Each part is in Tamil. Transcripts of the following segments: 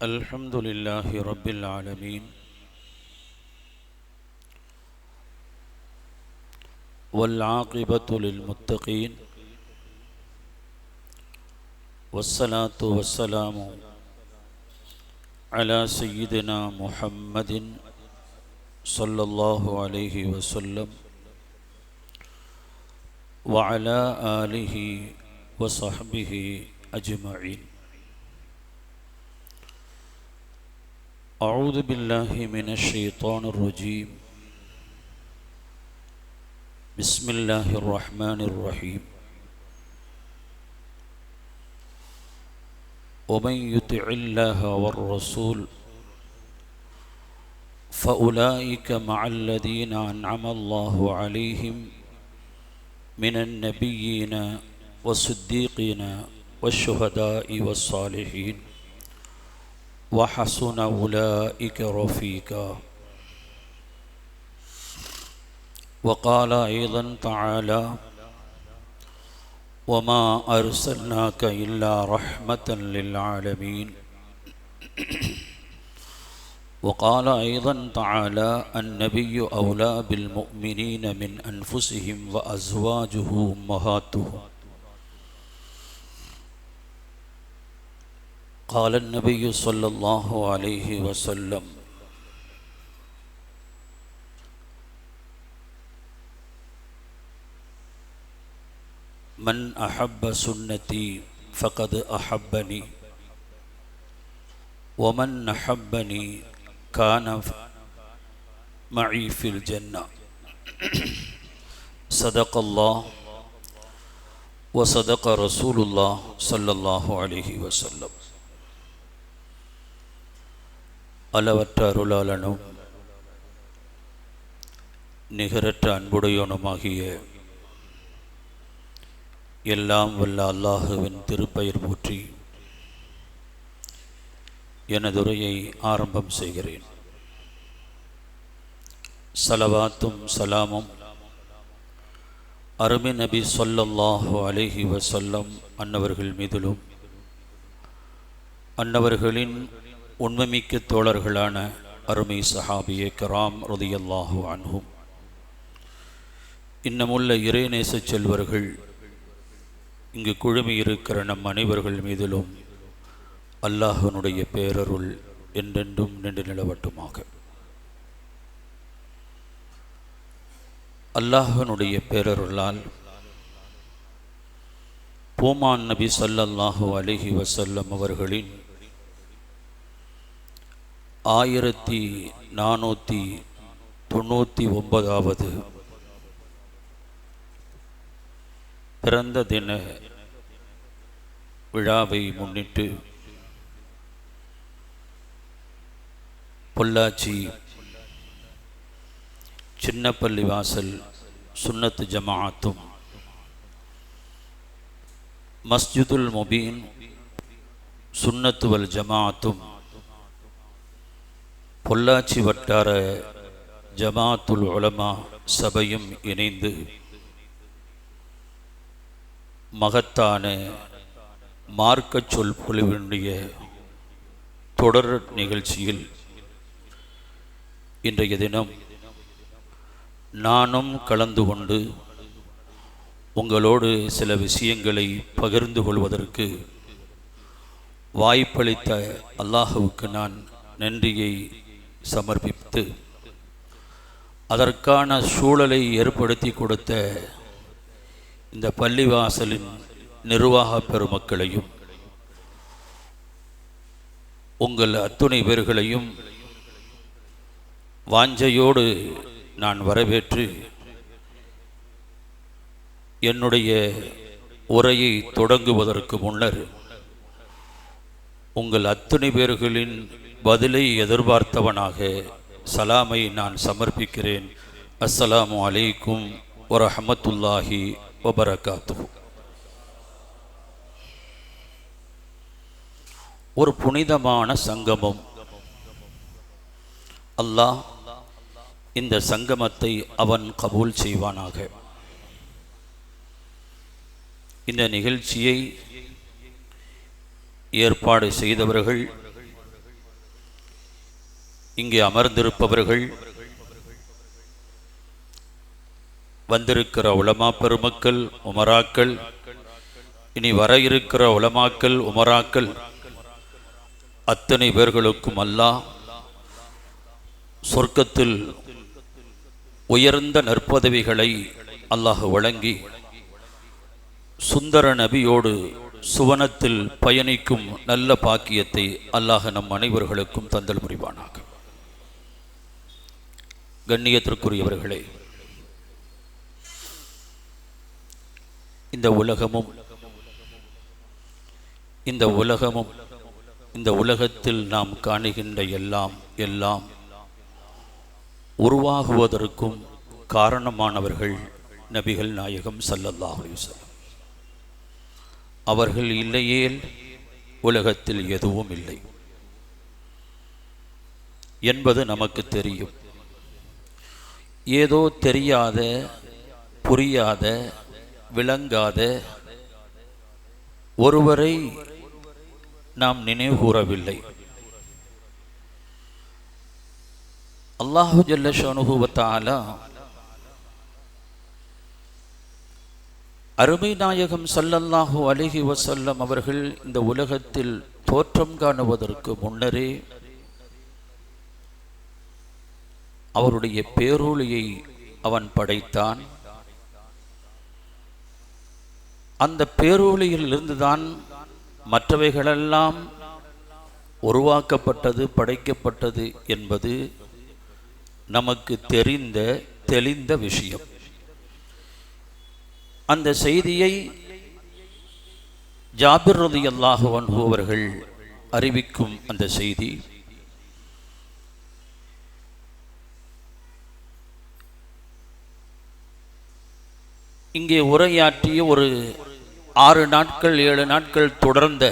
الحمد لله رب العالمين والعاقبة للمتقين والصلاة والسلام على سيدنا محمد صلى الله عليه وسلم وعلى آله وصحبه أجمعين. أعوذ بالله من الشيطان الرجيم. بسم الله الرحمن الرحيم. ومن يطع الله والرسول فأولئك مع الذين أنعم الله عليهم من النبيين والصديقين والشهداء والصالحين وحسن أولئك رفيقا. وقال أيضا تعالى: وما أرسلناك إلا رحمة للعالمين. وقال أيضا تعالى: النبي أولى بالمؤمنين من أنفسهم وأزواجه أمهاتهم. قال النبي صلى الله عليه وسلم: من أحب سنتي فقد أحبني ومن أحبني كان معي في الجنة. صدق الله وصدق رسول الله صلى الله عليه وسلم. அளவற்ற அருளாளனும் நிகரற்ற அன்புடையோனுமாகிய எல்லாம் வல்ல அல்லாஹுவின் திருப்பெயர் போற்றி எனதுரையை ஆரம்பம் செய்கிறேன். ஸலவாத்தும் சலாமும் அருமை நபி ஸல்லல்லாஹு அலைஹி வஸல்லம் அன்னவர்கள் மீதிலும் அன்னவர்களின் உண்மைமிக்க தோழர்களான அருமை சஹாபியே கராம் ரலியல்லாஹு அன்ஹும் இன்னமுள்ள இறைநேச செல்வர்கள் இங்கு குழுமியிருக்கிற நம் அனைவர்கள் மீதிலும் அல்லாஹ்வினுடைய பேரருள் என்றென்றும் நின்று நிலவட்டுமாக. அல்லாஹ்வினுடைய பேரருளால் பூமான் நபி ஸல்லல்லாஹு அலைஹி வஸல்லம் அவர்களின் 1499வது பிறந்த தின விழாவை முன்னிட்டு பொள்ளாச்சி சின்னப்பள்ளி வாசல் சுன்னத்து ஜமாஅத்தும் மஸ்ஜிதுல் முபீன் சுன்னத்து வல் ஜமாஅத்தும் பொள்ளாச்சி வட்டார ஜமாஅத்துல் உலமா சபையும் இணைந்து மகத்தான மார்க்க சொற்பொழிவினுடைய தொடர் நிகழ்ச்சியில் இன்றைய தினம் நானும் கலந்து கொண்டு உங்களோடு சில விஷயங்களை பகிர்ந்து கொள்வதற்கு வாய்ப்பளித்த அல்லாஹுவுக்கு நான் நன்றியை சமர்ப்பித்து அதற்கான சூழலை ஏற்படுத்தி கொடுத்த இந்த பள்ளிவாசலின் நிர்வாக பெருமக்களையும் உங்கள் அத்துணை பேர்களையும் வாஞ்சையோடு நான் வரவேற்று என்னுடைய உரையை தொடங்குவதற்கு முன்னர் உங்கள் அத்துணை பேர்களின் பதிலை எதிர்பார்த்தவனாக சலாமை நான் சமர்ப்பிக்கிறேன். அஸ்ஸலாமு அலைக்கும் வரஹ்மத்துல்லாஹி வபரகாத்துஹு. ஒரு புனிதமான சங்கமம். அல்லாஹ் இந்த சங்கமத்தை அவன் கபூல் செய்வானாக. இந்த நிகழ்ச்சியை ஏற்பாடு செய்தவர்கள் இங்கே அமர்ந்திருப்பவர்கள், வந்திருக்கிற உலமா பெருமக்கள், உமராக்கள், இனி வர இருக்கிற உலமாக்கள், உமராக்கள் அத்தனை பேர்களுக்கும் அல்லாஹ் சொர்க்கத்தில் உயர்ந்த நற்பதவிகளை அல்லாஹ் வழங்கி சுந்தர நபியோடு சுவனத்தில் பயணிக்கும் நல்ல பாக்கியத்தை அல்லாஹ் நம் அனைவர்களுக்கும் தந்தல் புரிவானாக. கண்ணியத்திற்குரியவர்களே, இந்த உலகமும் இந்த உலகத்தில் நாம் காணுகின்ற எல்லாம் உருவாகுவதற்கும் காரணமானவர்கள் நபிகள் நாயகம் ஸல்லல்லாஹு அலைஹி வஸல்லம். அவர்கள் இல்லையேல் உலகத்தில் எதுவும் இல்லை என்பது நமக்கு தெரியும். ஏதோ தெரியாத, புரியாத, விளங்காத ஒருவரை நாம் நினைவுகூரவில்லை. அல்லாஹு ஜல்ல ஷானுஹு வ தஆலா அருமை நாயகம் ஸல்லல்லாஹு அலைஹி வஸல்லம் அவர்கள் இந்த உலகத்தில் தோற்றம் காணுவதற்கு முன்னரே அவருடைய பேரொளியை அவன் படைத்தான். அந்த பேரொளியில் இருந்துதான் மற்றவைகளெல்லாம் உருவாக்கப்பட்டது, படைக்கப்பட்டது என்பது நமக்கு தெளிந்த விஷயம். அந்த செய்தியை ஜாபிர் ரலியல்லாஹு அன்ஹு அவர்கள் அறிவிக்கும் அந்த செய்தி இங்கே உரையாற்றிய ஒரு 6 நாட்கள் 7 நாட்கள் தொடர்ந்த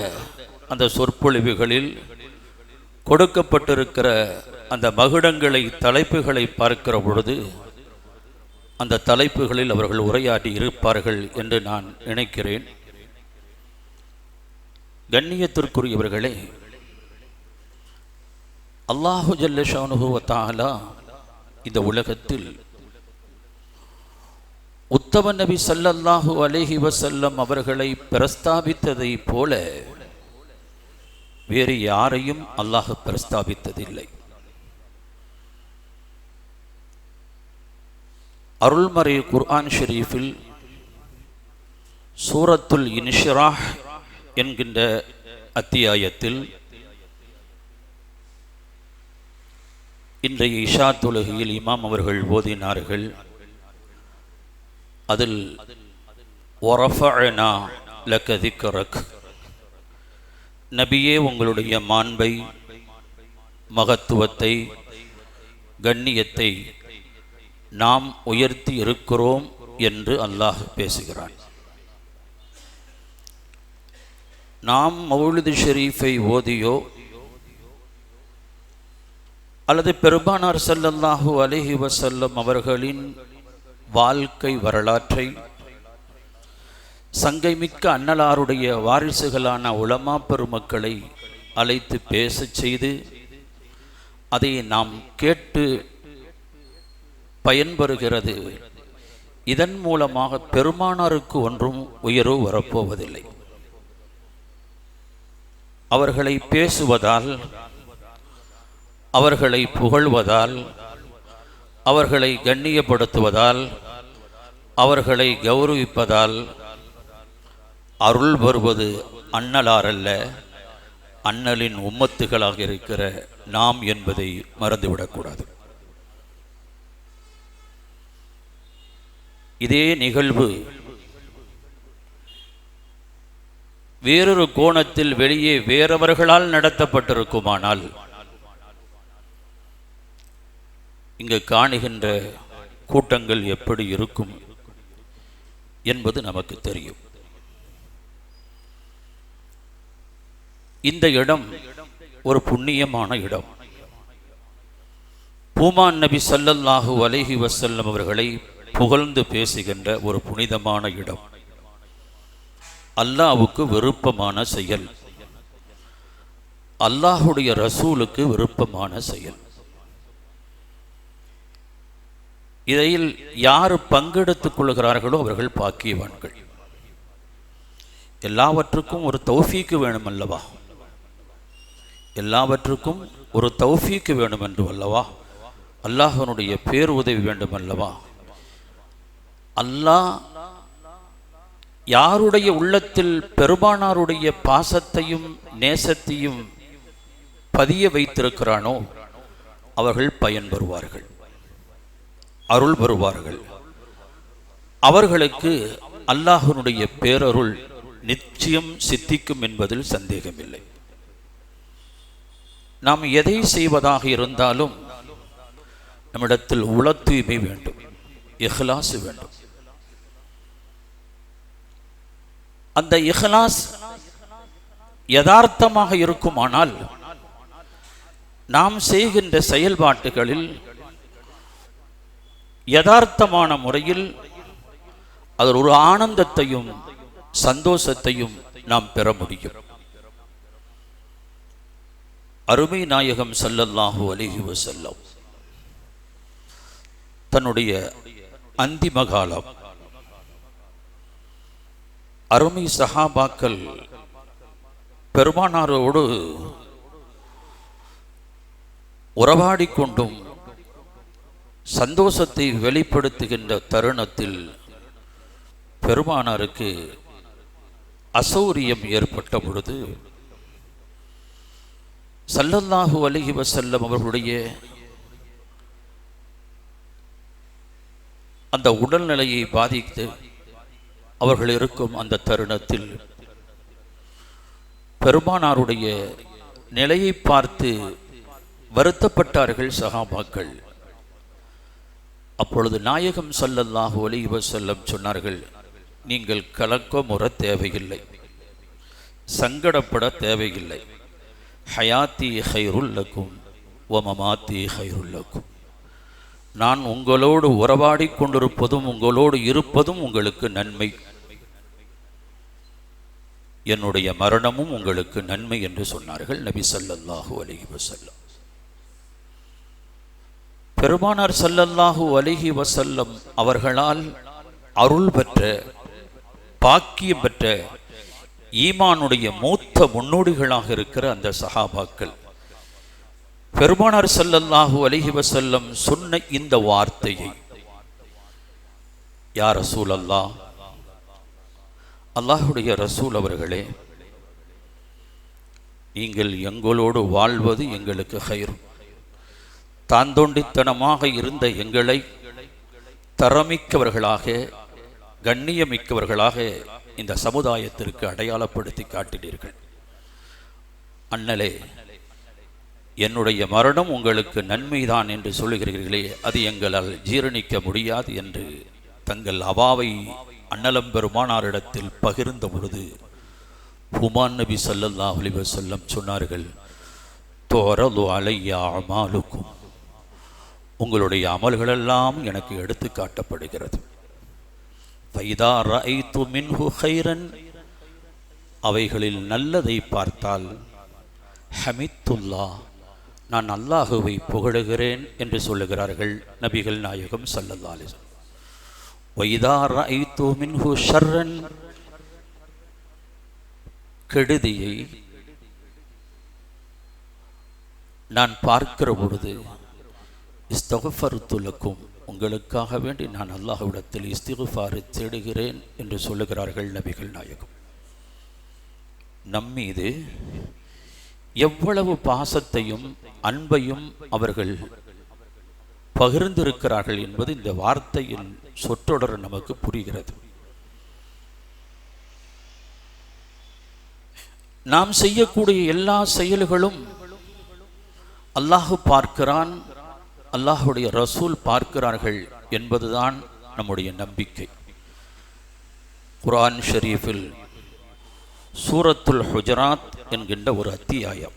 அந்த சொற்பொழிவுகளில் கொடுக்கப்பட்டிருக்கிற அந்த மகுடங்களை, தலைப்புகளை பார்க்கிற பொழுது அந்த தலைப்புகளில் அவர்கள் உரையாடி இருப்பார்கள் என்று நான் நினைக்கிறேன். கண்ணியத்திற்குரியவர்களே, அல்லாஹு ஜல்ல ஷானுஹு வ தஆலா இந்த உலகத்தில் உத்தம நபி ஸல்லல்லாஹு அலைஹி வஸல்லம் அவர்களை பிரஸ்தாபித்ததை போல வேறு யாரையும் அல்லாஹ் பிரஸ்தாபித்ததில்லை. அருள்மறை குர்ஆன் ஷரீஃபில் சூரத்துல் இன்ஷிராஹ் என்கின்ற அத்தியாயத்தில் இன்றைய இஷா தொழுகையில் இமாம் அவர்கள் ஓதினார்கள். அதில் வரஃபஅனா லக திக்ரக், நபியே உங்களுடைய மாண்பை, மகத்துவத்தை, கண்ணியத்தை நாம் உயர்த்தி இருக்கிறோம் என்று அல்லாஹ் பேசுகிறான். நாம் மௌலிது ஷரீஃபை ஓதியோ அல்லது பெருமானார் ஸல்லல்லாஹு அலைஹி வஸல்லம் அவர்களின் வாழ்க்கை வரலாற்றை சங்கைமிக்க அன்னலாருடைய வாரிசுகளான உலமா பெருமக்களை அழைத்து பேசச் செய்து அதை நாம் கேட்டு பயன்பெறுகிறது. இதன் மூலமாக பெருமானாருக்கு ஒன்றும் உயர்வு வரப்போவதில்லை. அவர்களை பேசுவதால், அவர்களை புகழ்வதால், அவர்களை கண்ணியப்படுத்துவதால், அவர்களை கௌரவிப்பதால் அருள் வருவது அன்னலாரல்ல, அன்னலின் உம்மத்துகளாக இருக்கிற நாம் என்பதை மறந்துவிடக்கூடாது. இதே நிகழ்வு வேறொரு கோணத்தில் வெளியே வேறவர்களால் நடத்தப்பட்டிருக்குமானால் இங்கு காணுகின்ற கூட்டங்கள் எப்படி இருக்கும் என்பது நமக்கு தெரியும். இந்த இடம் ஒரு புண்ணியமான இடம். பூமான் நபி ஸல்லல்லாஹு அலைஹி வஸல்லம் அவர்களை புகழ்ந்து பேசுகின்ற ஒரு புனிதமான இடம். அல்லாஹ்வுக்கு விருப்பமான செயல், அல்லாஹுடைய ரசூலுக்கு விருப்பமான செயல். இதில் யார் பங்கெடுத்துக் கொள்கிறார்களோ அவர்கள் பாக்கியவான்கள். எல்லாவற்றுக்கும் ஒரு தௌஃபீக்கு வேணும் அல்லவா? எல்லாவற்றுக்கும் ஒரு தௌஃபீக்கு வேணும் என்று அல்லவா? அல்லாஹ்வினுடைய பேர் உதவி வேண்டும் அல்லவா? அல்லாஹ் யாருடைய உள்ளத்தில் பெருமானாருடைய பாசத்தையும் நேசத்தையும் பதிய வைத்திருக்கிறானோ அவர்கள் பயன்பெறுவார்கள், அருள் பெறுவார்கள். அவர்களுக்கு அல்லாஹ்வினுடைய பேரருள் நிச்சயம் சித்திக்கும் என்பதில் சந்தேகமில்லை. நாம் எதை செய்வதாக இருந்தாலும் நம்மிடத்தில் உள தூய்மை வேண்டும், இஹ்லாஸ் வேண்டும். அந்த இஹ்லாஸ் யதார்த்தமாக இருக்குமானால் நாம் செய்கின்ற செயல்பாட்டுகளில் யதார்த்தமான முறையில் அதில் ஒரு ஆனந்தத்தையும் சந்தோஷத்தையும் நாம் பெற முடியும். அருமை நாயகம் ஸல்லல்லாஹு அலைஹி வஸல்லம் தன்னுடைய அந்திம காலம் அருமை சஹாபாக்கள் பெருமானாரோடு உறவாடிக்கொண்டும் சந்தோஷத்தை வெளிப்படுத்துகின்ற தருணத்தில் பெருமானாருக்கு அசௌரியம் ஏற்பட்ட பொழுது ஸல்லல்லாஹு அலைஹி வஸல்லம் அவர்களுடைய அந்த உடல்நிலையை பாதித்து அவர்கள் இருக்கும் அந்த தருணத்தில் பெருமானாருடைய நிலையை பார்த்து வருத்தப்பட்டார்கள் சஹாபாக்கள். அப்பொழுது நாயகம் ஸல்லல்லாஹு அலைஹி வஸல்லம் சொன்னார்கள், நீங்கள் கலக்கமுற தேவையில்லை, சங்கடப்பட தேவையில்லை. ஹயாத்தி ஹைருல் லக்கும் வ மமாத்தி ஹைருல் லக்கும். நான் உங்களோடு உறவாடி கொண்டிருப்பதும் உங்களோடு இருப்பதும் உங்களுக்கு நன்மை, என்னுடைய மரணமும் உங்களுக்கு நன்மை என்று சொன்னார்கள் நபி ஸல்லல்லாஹு அலைஹி வஸல்லம். பெருமானார் ஸல்லல்லாஹு அலைஹி வஸல்லம் அவர்களால் அருள் பெற்ற பாக்கியம் பெற்ற ஈமானுடைய மூத்த முன்னோடிகளாக இருக்கிற அந்த சஹாபாக்கள் பெருமானார் ஸல்லல்லாஹு அலைஹி வஸல்லம் சொன்ன இந்த வார்த்தையை, யா ரசூலல்லாஹ், அல்லாஹ்வுடைய ரசூல் அவர்களே, நீங்கள் எங்களோடு வாழ்வது எங்களுக்கு ஹைர். தாந்தோண்டித்தனமாக இருந்த எங்களை தரமிக்கவர்களாக கண்ணியமிக்கவர்களாக இந்த சமுதாயத்திற்கு அடையாளப்படுத்தி காட்டினீர்கள். அண்ணலே, என்னுடைய மரணம் உங்களுக்கு நன்மைதான் என்று சொல்லுகிறீர்களே, அது எங்களால் ஜீரணிக்க முடியாது என்று தங்கள் அவாவை அண்ணலம் பெருமானாரிடத்தில் பகிர்ந்த பொழுது ஹுமான் நபி ஸல்லல்லாஹு அலைஹி வஸல்லம் சொன்னார்கள், துரது அலையா அமாலுக்கும், உங்களுடைய அமல்களெல்லாம் எனக்கு எடுத்து காட்டப்படுகிறது. ஃபைதா ரஐது மின்ஹு கைரன், அவைகளில் நல்லதை பார்த்தால் ஹமித்துல்லா, நான் அல்லாஹுவை புகழுகிறேன் என்று சொல்லுகிறார்கள் நபிகள் நாயகம் ஸல்லல்லாஹு அலைஹி வஸல்லம். வைதா ரஐது மின்ஹு ஷர்ரன், கெடுதியை நான் பார்க்கிற பொழுது இஸ்தக்ஃபர்து லக்கும், உங்களுக்காக வேண்டி நான் அல்லாஹ்விடத்தில் இஸ்திக்ஃபார் தேடுகிறேன் என்று சொல்லுகிறார்கள் நபிகள் நாயகம். நம்மீது எவ்வளவு பாசத்தையும் அன்பையும் அவர்கள் பகிர்ந்திருக்கிறார்கள் என்பது இந்த வார்த்தையின் சொற்றொடர் நமக்கு புரிகிறது. நாம் செய்யக்கூடிய எல்லா செயல்களும் அல்லாஹ் பார்க்கிறான், அல்லாஹுடைய ரசூல் பார்க்கிறார்கள் என்பதுதான் நம்முடைய நம்பிக்கை. குர்ஆன் ஷரீஃபில் சூரத்துல் ஹுஜராத் என்கின்ற ஒரு அத்தியாயம்,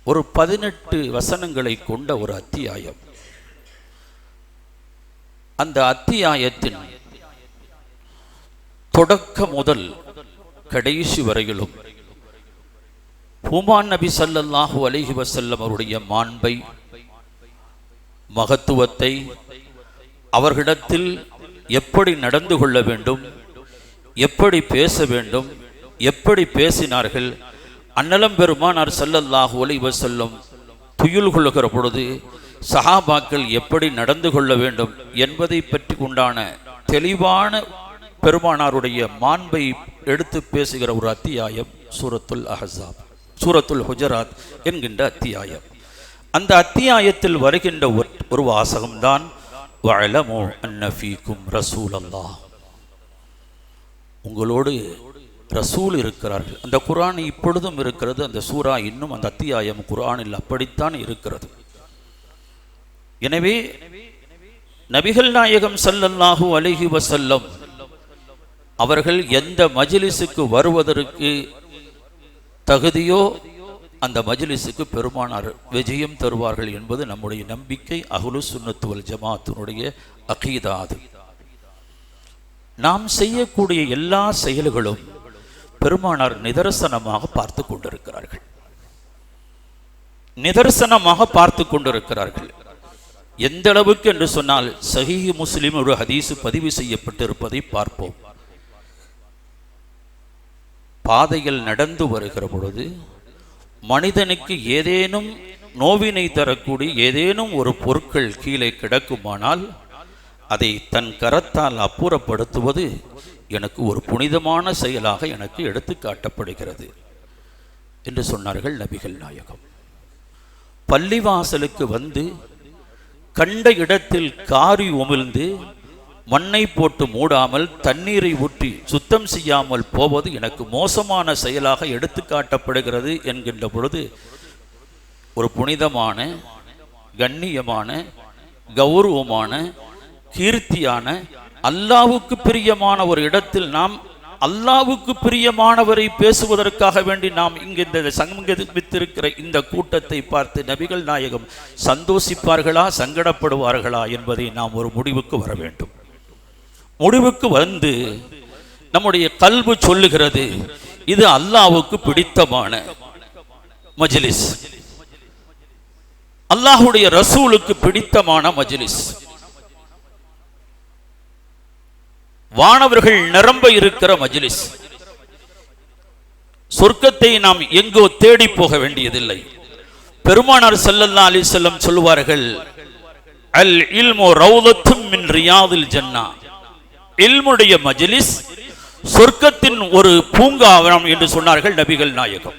ஒரு 18 வசனங்களை கொண்ட ஒரு அத்தியாயம். அந்த அத்தியாயத்தின் தொடக்க முதல் கடைசி வரையிலும் ஹுமான் நபி ஸல்லல்லாஹு அலைஹி வஸல்லம் அவருடைய மாண்பை, மகத்துவத்தை, அவர்களிடத்தில் எப்படி நடந்து கொள்ள வேண்டும், எப்படி பேச வேண்டும், எப்படி பேசினார்கள், அன்னலம் பெருமானார் ஸல்லல்லாஹு அலைஹி வஸல்லம் துயில் கொள்ளுகிற பொழுது சஹாபாக்கள் எப்படி நடந்து கொள்ள வேண்டும் என்பதை பற்றி உண்டான தெளிவான பெருமானாருடைய மாண்பை எடுத்து பேசுகிற ஒரு அத்தியாயம் சூரத்துல் அஹ்ஸாப், சூரத்துல் ஹுஜராத் என்கின்ற அத்தியாயம். அந்த அத்தியாயத்தில் வருகின்ற ஒரு வாசகம்தான் வஅலமு அன்ன ஃபீக்கும் ரசூலல்லாஹ், உங்களோடு ரசூல் இருக்கிறார்கள். அந்த குர்ஆன் இப்பொழுதும் இருக்கிறது. அந்த சூரா இன்னும் அந்த அத்தியாயம் குர்ஆனில் அப்படித்தான் இருக்கிறது. எனவே நபிகள் நாயகம் ஸல்லல்லாஹு அலைஹி வஸல்லம் அவர்கள் எந்த மஜ்லிஸுக்கு வருவதற்கு தகுதியோ அந்த மஜ்லிஸுக்கு பெருமானார் விஜயம் தருவார்கள் என்பது நம்முடைய நம்பிக்கை. அஹ்லுஸ் சுன்னத் வல் ஜமாஅத்தினுடைய அகீதா. அது நாம் செய்யக்கூடிய எல்லா செயல்களும் பெருமானார் நிதர்சனமாக பார்த்து கொண்டிருக்கிறார்கள், நிதர்சனமாக பார்த்து கொண்டிருக்கிறார்கள். எந்த அளவுக்கு என்று சொன்னால் சஹீஹ் முஸ்லிம் ஒரு ஹதீஸ் பதிவு செய்யப்பட்டிருப்பதை பார்ப்போம். பாதையில் நடந்து வருகிற பொழுது மனிதனுக்கு ஏதேனும் நோவினை தரக்கூடிய ஏதேனும் ஒரு பொருட்கள் கீழே கிடக்குமானால் அதை தன் கரத்தால் அப்புறப்படுத்துவது எனக்கு ஒரு புனிதமான செயலாக எனக்கு எடுத்து காட்டப்படுகிறது என்று சொன்னார்கள் நபிகள் நாயகம். பள்ளிவாசலுக்கு வந்து கண்ட இடத்தில் காரி உமிழ்ந்து மண்ணை போட்டு மூடாமல் தண்ணீரை ஊற்றி சுத்தம் செய்யாமல் போவது எனக்கு மோசமான செயலாக எடுத்து காட்டப்படுகிறது என்கின்ற பொழுது ஒரு புனிதமான, கண்ணியமான, கௌரவமான, கீர்த்தியான, அல்லாஹ்வுக்கு பிரியமான ஒரு இடத்தில் நாம் அல்லாஹ்வுக்கு பிரியமானவரை பேசுவதற்காக வேண்டி நாம் இங்கு இந்த சங்கமித்திருக்கிற இந்த கூட்டத்தை பார்த்து நபிகள் நாயகம் சந்தோஷிப்பார்களா, சங்கடப்படுவார்களா என்பதை நாம் ஒரு முடிவுக்கு வர வேண்டும். முடிவுக்கு வந்து நம்முடைய கல்பு சொல்லுகிறது, இது அல்லாஹ்வுக்கு பிடித்தமான மஜ்லிஸ், அல்லாஹ்வுடைய ரசூலுக்கு பிடித்தமான மஜ்லிஸ், வானவர்கள் நிரம்ப இருக்கிற மஜ்லிஸ். சொர்க்கத்தை நாம் எங்கோ தேடி போக வேண்டியதில்லை. பெருமானார் ஸல்லல்லாஹு அலைஹி வஸல்லம் சொல்வார்கள், அல் இல்மு ரௌதத்தும் மின் ரியாதில் ஜன்னா, இல்முடைய மஜ்லிஸ் சொர்க்கத்தின் ஒரு பூங்காவனம் என்று சொன்னார்கள் நபிகள் நாயகம்.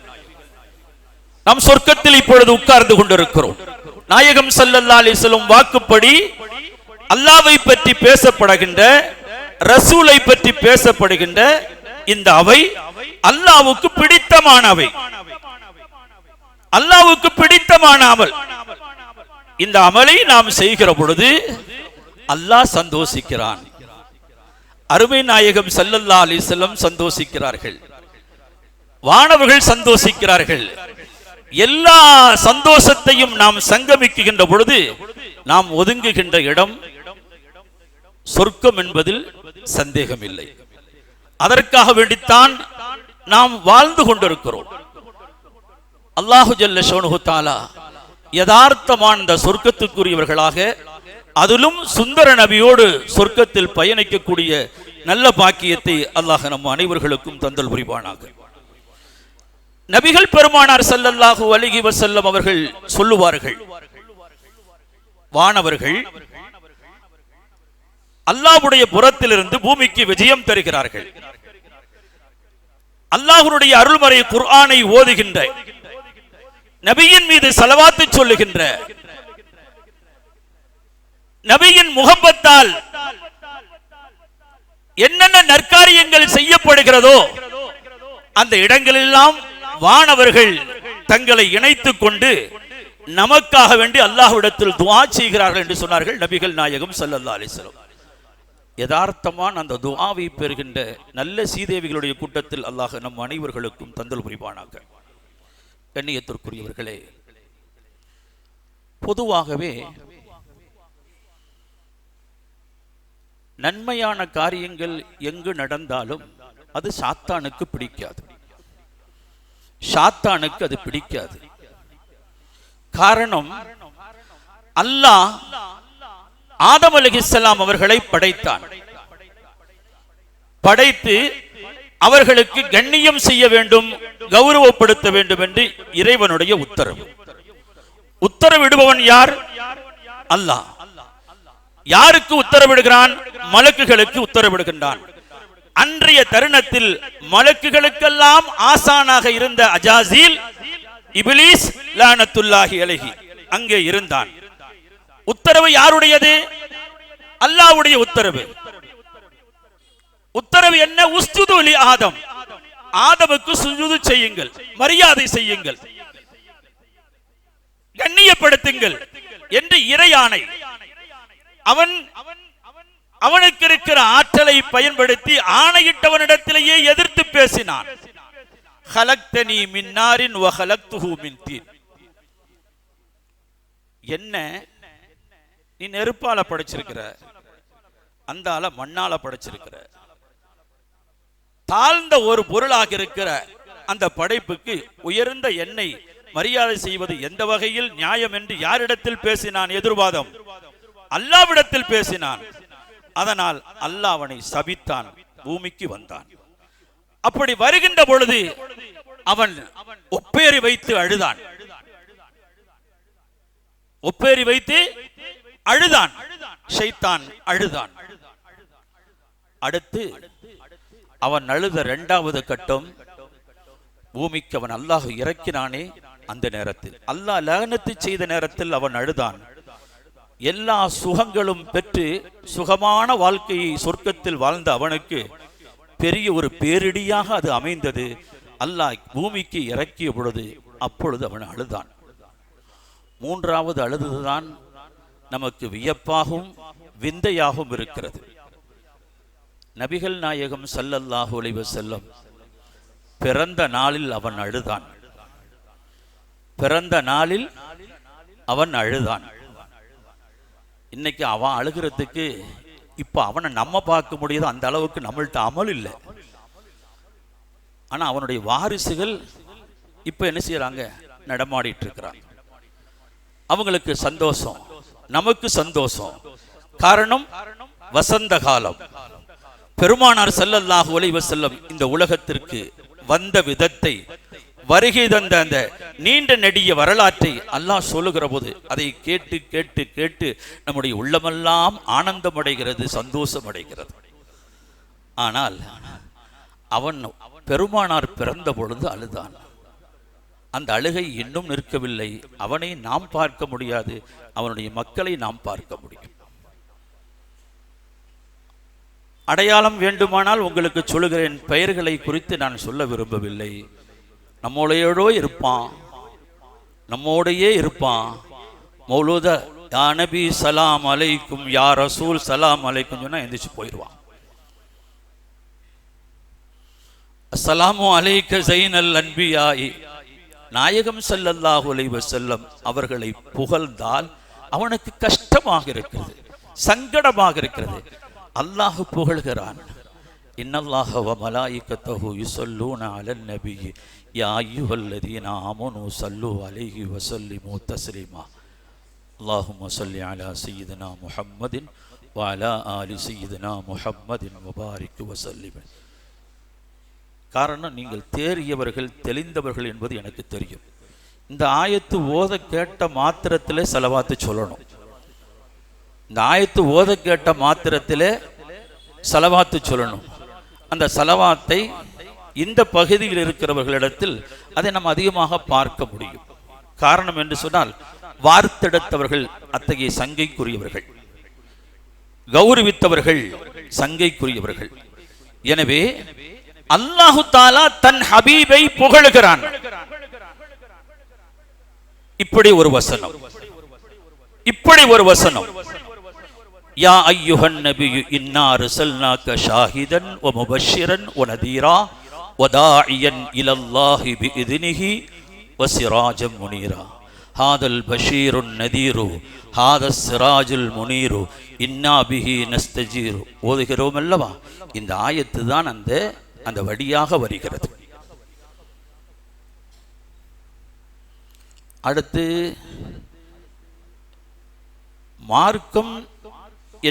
நாம் சொர்க்கத்தில் இப்பொழுது உட்கார்ந்து கொண்டிருக்கிறோம். நாயகம் ஸல்லல்லாஹு அலைஹி வஸல்லம் வாக்குப்படி அல்லாஹ்வை பற்றி பேசப்படுகின்ற, ரசூலை பற்றி பேசப்படுகின்ற இந்த அவை அல்லாஹ்வுக்கு பிடித்தமான அவை, அல்லாஹ்வுக்கு பிடித்தமான அமல். இந்த அமலை நாம் செய்கிற பொழுது அல்லாஹ் சந்தோஷிக்கிறான், அருமை நாயகம் ஸல்லல்லாஹு அலைஹி வஸல்லம் சந்தோஷிக்கிறார்கள், வானவர்கள் சந்தோஷிக்கிறார்கள். எல்லா சந்தோஷத்தையும் நாம் சங்கமிக்குகின்ற பொழுது நாம் ஒதுங்குகின்ற இடம் சொர்க்கம் என்பதில் சந்தேகம் இல்லை. அதற்காக வேண்டித்தான் நாம் வாழ்ந்து கொண்டிருக்கிறோம். அல்லாஹு ஜல்ல ஷஅனுஹு தஆலா யதார்த்தமான இந்த சொர்க்கத்துக்குரியவர்களாக, அதிலும் சுந்தர நபியோடு சொர்க்கத்தில் பயணிக்கக்கூடிய நல்ல பாக்கியத்தை அல்லாஹ் நம் அனைவர்களுக்கும் தந்தல் புரிவானாக. நபிகள் பெருமானார் ஸல்லல்லாஹு அலைஹி வஸல்லம் அவர்கள் சொல்லுவார்கள், வானவர்கள் அல்லாஹ்வுடைய புறத்திலிருந்து பூமிக்கு விஜயம் தருகிறார்கள். அல்லாஹ்வுடைய அருள்மறை குர்ஆனை ஓதுகின்ற, நபியின் மீது ஸலவாத்து சொல்லுகின்ற, நபியின் முகப்பத்தால் என்னென்ன நற்காரியங்கள் செய்யப்படுகிறதோ அந்த இடங்களெல்லாம் வானவர்கள் தங்களை இணைத்துக் கொண்டு நமக்காக வேண்டி அல்லாஹ்விடத்தில் துஆ செய்கிறார்கள் என்று சொன்னார்கள் நபிகள் நாயகம் ஸல்லல்லாஹு அலைஹி வஸல்லம். யதார்த்தமான அந்த துஆவை பெறுகின்ற நல்ல சீதேவிகளுடைய கூட்டத்தில் அல்லாஹ் நம் அனைவர்களுக்கும் தந்தல் புரிவானாக. கண்ணியத்திற்குரியவர்களே, பொதுவாகவே நன்மையான காரியங்கள் எங்கு நடந்தாலும் அது சாத்தானுக்கு பிடிக்காது, சாத்தானுக்கு அது பிடிக்காது. காரணம், அல்லாஹ் ஆதம் அலைஹிஸ்ஸலாம் அவர்களை படைத்தான். படைத்து அவர்களுக்கு கண்ணியம் செய்ய வேண்டும், கௌரவப்படுத்த வேண்டும் என்று இறைவனுடைய உத்தரவு. உத்தரவிடுபவன் யார்? அல்லாஹ். யாருக்கு உத்தரவிடுகிறான்? மலக்குகளுக்கு உத்தரவிடுகின்றான். அன்றைய தருணத்தில் மலக்குகளுக்கெல்லாம் ஆசானாக இருந்த அஜாசீல் இப்லீஸ் லானத்துல்லாஹி அலைஹி அங்கே இருந்தான். உத்தரவு யாருடையது? அல்லாஹ்வுடைய உத்தரவு. உத்தரவு என்ன? உஸ்ஜுது லி ஆதம், ஆதமுக்கு சுஜூது செய்யுங்கள், மரியாதை செய்யுங்கள், கண்ணியப்படுத்துங்கள் என்று இறையாணை. அவனுக்கு இருக்கிற ஆற்றலை பயன்படுத்தி ஆணையிட்டவனிடத்திலேயே எதிர்த்து பேசினான். ஹலக்தனி மின் நாரின் வ ஹலக்துஹு மின் தீன். என்ன நீ நெருப்பால படைச்சிருக்கிற, அந்த ஆள மண்ணால படைச்சிருக்கிற, தாழ்ந்த ஒரு பொருளாக இருக்கிற அந்த படைப்புக்கு உயர்ந்த என்னை மரியாதை செய்வது எந்த வகையில் நியாயம் என்று யாரிடத்தில் பேசினான்? எதிர்வாதம் அல்லாஹ்விடத்தில் பேசினான். அதனால் அல்லாஹ் அவனை சபித்தான், பூமிக்கு வந்தான். அப்படி வருகின்ற பொழுது அவன் ஒப்பேரி வைத்து அழுதான். ஒப்பேரி வைத்து அழுதான். ஷைத்தான் அழுதான். அடுத்து அவன் அழுத இரண்டாவது கட்டம், பூமிக்கு அவன் அல்லாஹ் இறக்கினானே அந்த நேரத்தில், அல்லாஹ் லஅனத்து செய்த நேரத்தில் அவன் அழுதான். எல்லா சுகங்களும் பெற்று சுகமான வாழ்க்கையை சொர்க்கத்தில் வாழ்ந்த அவனுக்கு பெரிய ஒரு பேரிடியாக அது அமைந்தது. அல்லாஹ் பூமிக்கு இறக்கிய பொழுது அப்பொழுது அவன் அழுதான். மூன்றாவது அழுதுதான் நமக்கு வியப்பாகவும் விந்தையாகவும் இருக்கிறது. நபிகள் நாயகம் ஸல்லல்லாஹு அலைஹி வஸல்லம் பிறந்த நாளில் அவன் அழுதான். பிறந்த நாளில் அவன் அழுதான். இன்னைக்கு அவன் அழுகிறதுக்கு இப்ப அவனை நம்ம பார்க்க முடியாது, அந்த அளவுக்கு நம்மள்ட்ட அமல் இல்லை. ஆனா அவனுடைய வாரிசுகள் இப்ப என்ன செய்யறாங்க? நடமாடிட்டு இருக்கிறாங்க. அவங்களுக்கு சந்தோஷம், நமக்கு சந்தோஷம். காரணம் வசந்த காலம். பெருமானார் ஸல்லல்லாஹு அலைஹி வஸல்லம் இந்த உலகத்திற்கு வந்த விதத்தை, வருகை தந்த அந்த நீண்ட நெடிய வரலாற்றை அல்லாஹ் சொல்லுகிற போது அதை கேட்டு கேட்டு கேட்டு நம்முடைய உள்ளமெல்லாம் ஆனந்தம் அடைகிறது, சந்தோஷம் அடைகிறது. ஆனால் அவன் பெருமானார் பிறந்த பொழுது அழுதான். அந்த அழுகை இன்னும் நிற்கவில்லை. அவனை நாம் பார்க்க முடியாது, அவனுடைய மக்களை நாம் பார்க்க முடியும். அடையாளம் வேண்டுமானால் உங்களுக்கு சொல்லுகிறேன், பெயர்களை குறித்து நான் சொல்ல விரும்பவில்லை. நம்மோடையோடோ இருப்பான், நம்மோடையே இருப்பான். மௌலூத யா நபி சலாம் அலைக்கும், யா ரசூல் சலாம் அலைக்கும் சொன்னா எந்திரிச்சு போயிடுவான். அஸ்ஸலாமு அலைக்க ஸைனல் அன்பியாஇ, நாயகம் ஸல்லல்லாஹு அலைஹி வஸல்லம் அவர்களை புகழ்ந்தால் அவனுக்கு கஷ்டமாக இருக்கிறது, சங்கடமாக இருக்கிறது. அல்லாஹ் புகழ்கிறான். இன்னல்லாஹ வ மலாயிகத்தஹு யுஸல்லூன அலன் நபி யா அய்யுஹல்லதீன ஆமனூ ஸல்லூ அலைஹி வ ஸல்லிமூ தஸ்லீமா. அல்லாஹும்ம ஸல்லி அலா சய்யிதினா முஹம்மதின் வ அலா ஆலி சய்யிதினா முஹம்மதின் வ பாரிக் வ ஸல்லிம். காரணம், நீங்கள் தேறியவர்கள், தெளிந்தவர்கள் என்பது எனக்கு தெரியும். இந்த ஆயத்து ஓத கேட்ட மாத்திரத்திலே ஸலவாத்து சொல்லணும். இந்த ஆயத்து ஓத கேட்ட மாத்திரத்திலே ஸலவாத்து சொல்லணும். அந்த ஸலவாத்தை இந்த பகுதியில் இருக்கிறவர்களிடத்தில் அதை நாம் அதிகமாக பார்க்க முடியும். காரணம் என்று சொன்னால், வார்த்தெடுத்தவர்கள் அத்தகைய சங்கைக்குரியவர்கள், கௌரவித்தவர்கள் சங்கைக்குரியவர்கள். எனவே அல்லாஹு தஆலா தன் ஹபீபை புகழுகிறான். இப்படி ஒரு வசனம், இப்படி ஒரு வசனம், யா அய்யுஹன் நபியு இன்னா அர்ஸல்னாக ஷாஹிதன் வ முபஷ்ஷிரன் வ நதீரா வ தாஇயன் இலல்லாஹி பிஇذனிஹி வ சிராஜம் முனீரா ஹாதல் பஷீருன் நதீரு ஹாதஸ் சிராஜுல் முனீரு இன்னா பிஹி நஸ்தஜீரு. ஓதுகிறோம் அல்லவா? இந்த ஆயத்து தான் அந்த வடியாக வருகிறது. அடுத்து மார்க்கம்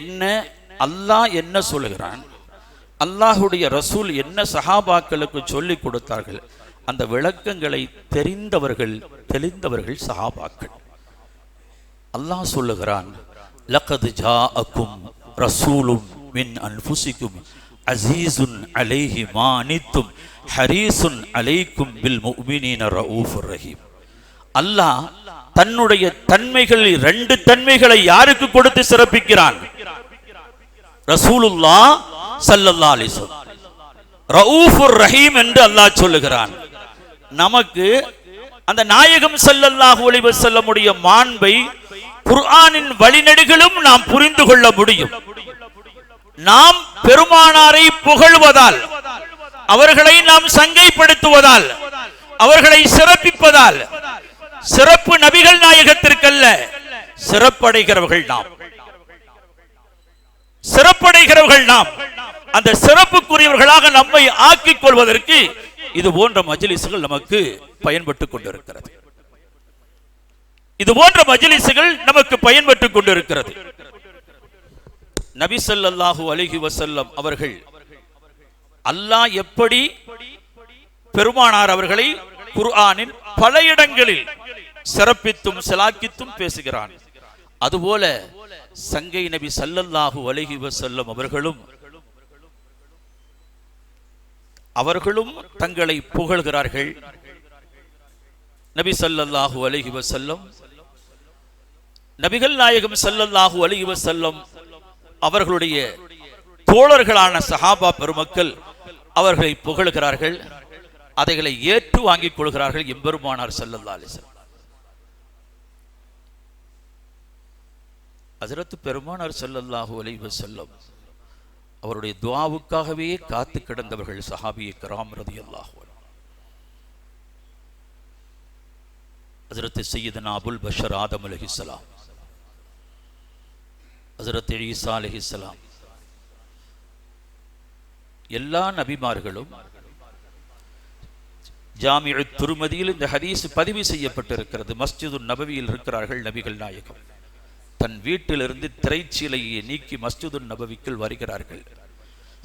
என்ன, அல்லாஹ் என்ன சொல்லுகிறான், அல்லாஹுடைய ரசூல் என்ன சஹாபாக்களுக்கு சொல்லிக் கொடுத்தார்கள், அந்த விளக்கங்களை தெளிந்தவர்கள் சஹாபாக்கள். அல்லாஹ் சொல்லுகிறான், லகத் ஜாஅக்கும் ரசூலும் மின் அன்ஃபுசிக்கும் அஸீஸுன் அலைஹி மா அனித்தும் ஹரீஸுன் அலைக்கும் பில் முஃமினீன ரഊஃபுர் ரஹீம். அல்லாஹ் தன்னுடைய தன்மைகள், 2 தன்மைகளை யாருக்கு கொடுத்து சிறப்பிக்கிறான்? ரசூலுல்லாஹ் ஸல்லல்லாஹு அலைஹி வஸல்லம் ரഊஃபுர் ரஹீம் என்று அல்லாஹ் சொல்லுகிறான். நமக்கு அந்த நாயகம் ஸல்லல்லாஹு அலைஹி வஸல்லமுடைய மாண்பை குர்ஆனின் வழிநெடுகளும் நாம் புரிந்து கொள்ள முடியும். நாம் பெருமானாரை புகழ்வதால், அவர்களை நாம் சங்கைப்படுத்துவதால், அவர்களை சிறப்பிப்பதால், சிறப்பு நபிகள் நாயகத்திற்கல்ல, சிறப்படைகிறவர்கள் நாம். அந்த சிறப்புக்குரியவர்களாக நம்மை ஆக்கிக் கொள்வதற்கு இது போன்ற மஜ்லிஸ்கள் நமக்கு பயன்பட்டுக் கொண்டிருக்கிறது. நபி ஸல்லல்லாஹு அலைஹி வஸல்லம் அவர்கள் அல்லாஹ் எப்படி பெருமானார் அவர்களை குர்ஆனின் பல இடங்களில் சிறப்பித்தும் சிலாக்கித்தும் பேசுகிறான். அதுபோல சங்கை நபி ஸல்லல்லாஹு அலைஹி வஸல்லம் அவர்களும் தங்களை புகழ்கிறார்கள். நபி ஸல்லல்லாஹு அலைஹி வஸல்லம், நபிகள் நாயகம் ஸல்லல்லாஹு அலைஹி வஸல்லம் அவர்களுடைய தோழர்களான சஹாபா பெருமக்கள் அவர்களை புகழ்கிறார்கள், அதைகளை ஏற்று வாங்கிக் கொள்கிறார்கள். எம்பெருமானார் ஸல்லல்லாஹு அலைஹி வஸல்லம், ஹஜ்ரத் பெருமானார் ஸல்லல்லாஹு அலைஹி வஸல்லம் அவருடைய துஆவுக்காகவே காத்து கிடந்தவர்கள் சஹாபியே கிராம் ரலியல்லாஹு அன்ஹு. ஹஜ்ரத் சய்யிதுனா அபுல் பஷர் ஆதம் அலைஹிஸ்ஸலாம், ஹஜ்ரத் ஈசா அலைஹிஸ்ஸலாம், எல்லா நபிமார்களும் ஜாமிஉ துர்மதியில் இந்த ஹதீஸ் பதிவு செய்யப்பட்டிருக்கிறது. மஸ்ஜிது நபவியில் இருக்கிறார்கள் நபிகள் நாயகம். தன் வீட்டிலிருந்து திரைச்சீலையை நீக்கி மஸ்ஜிது நபவிக்குள் வருகிறார்கள்.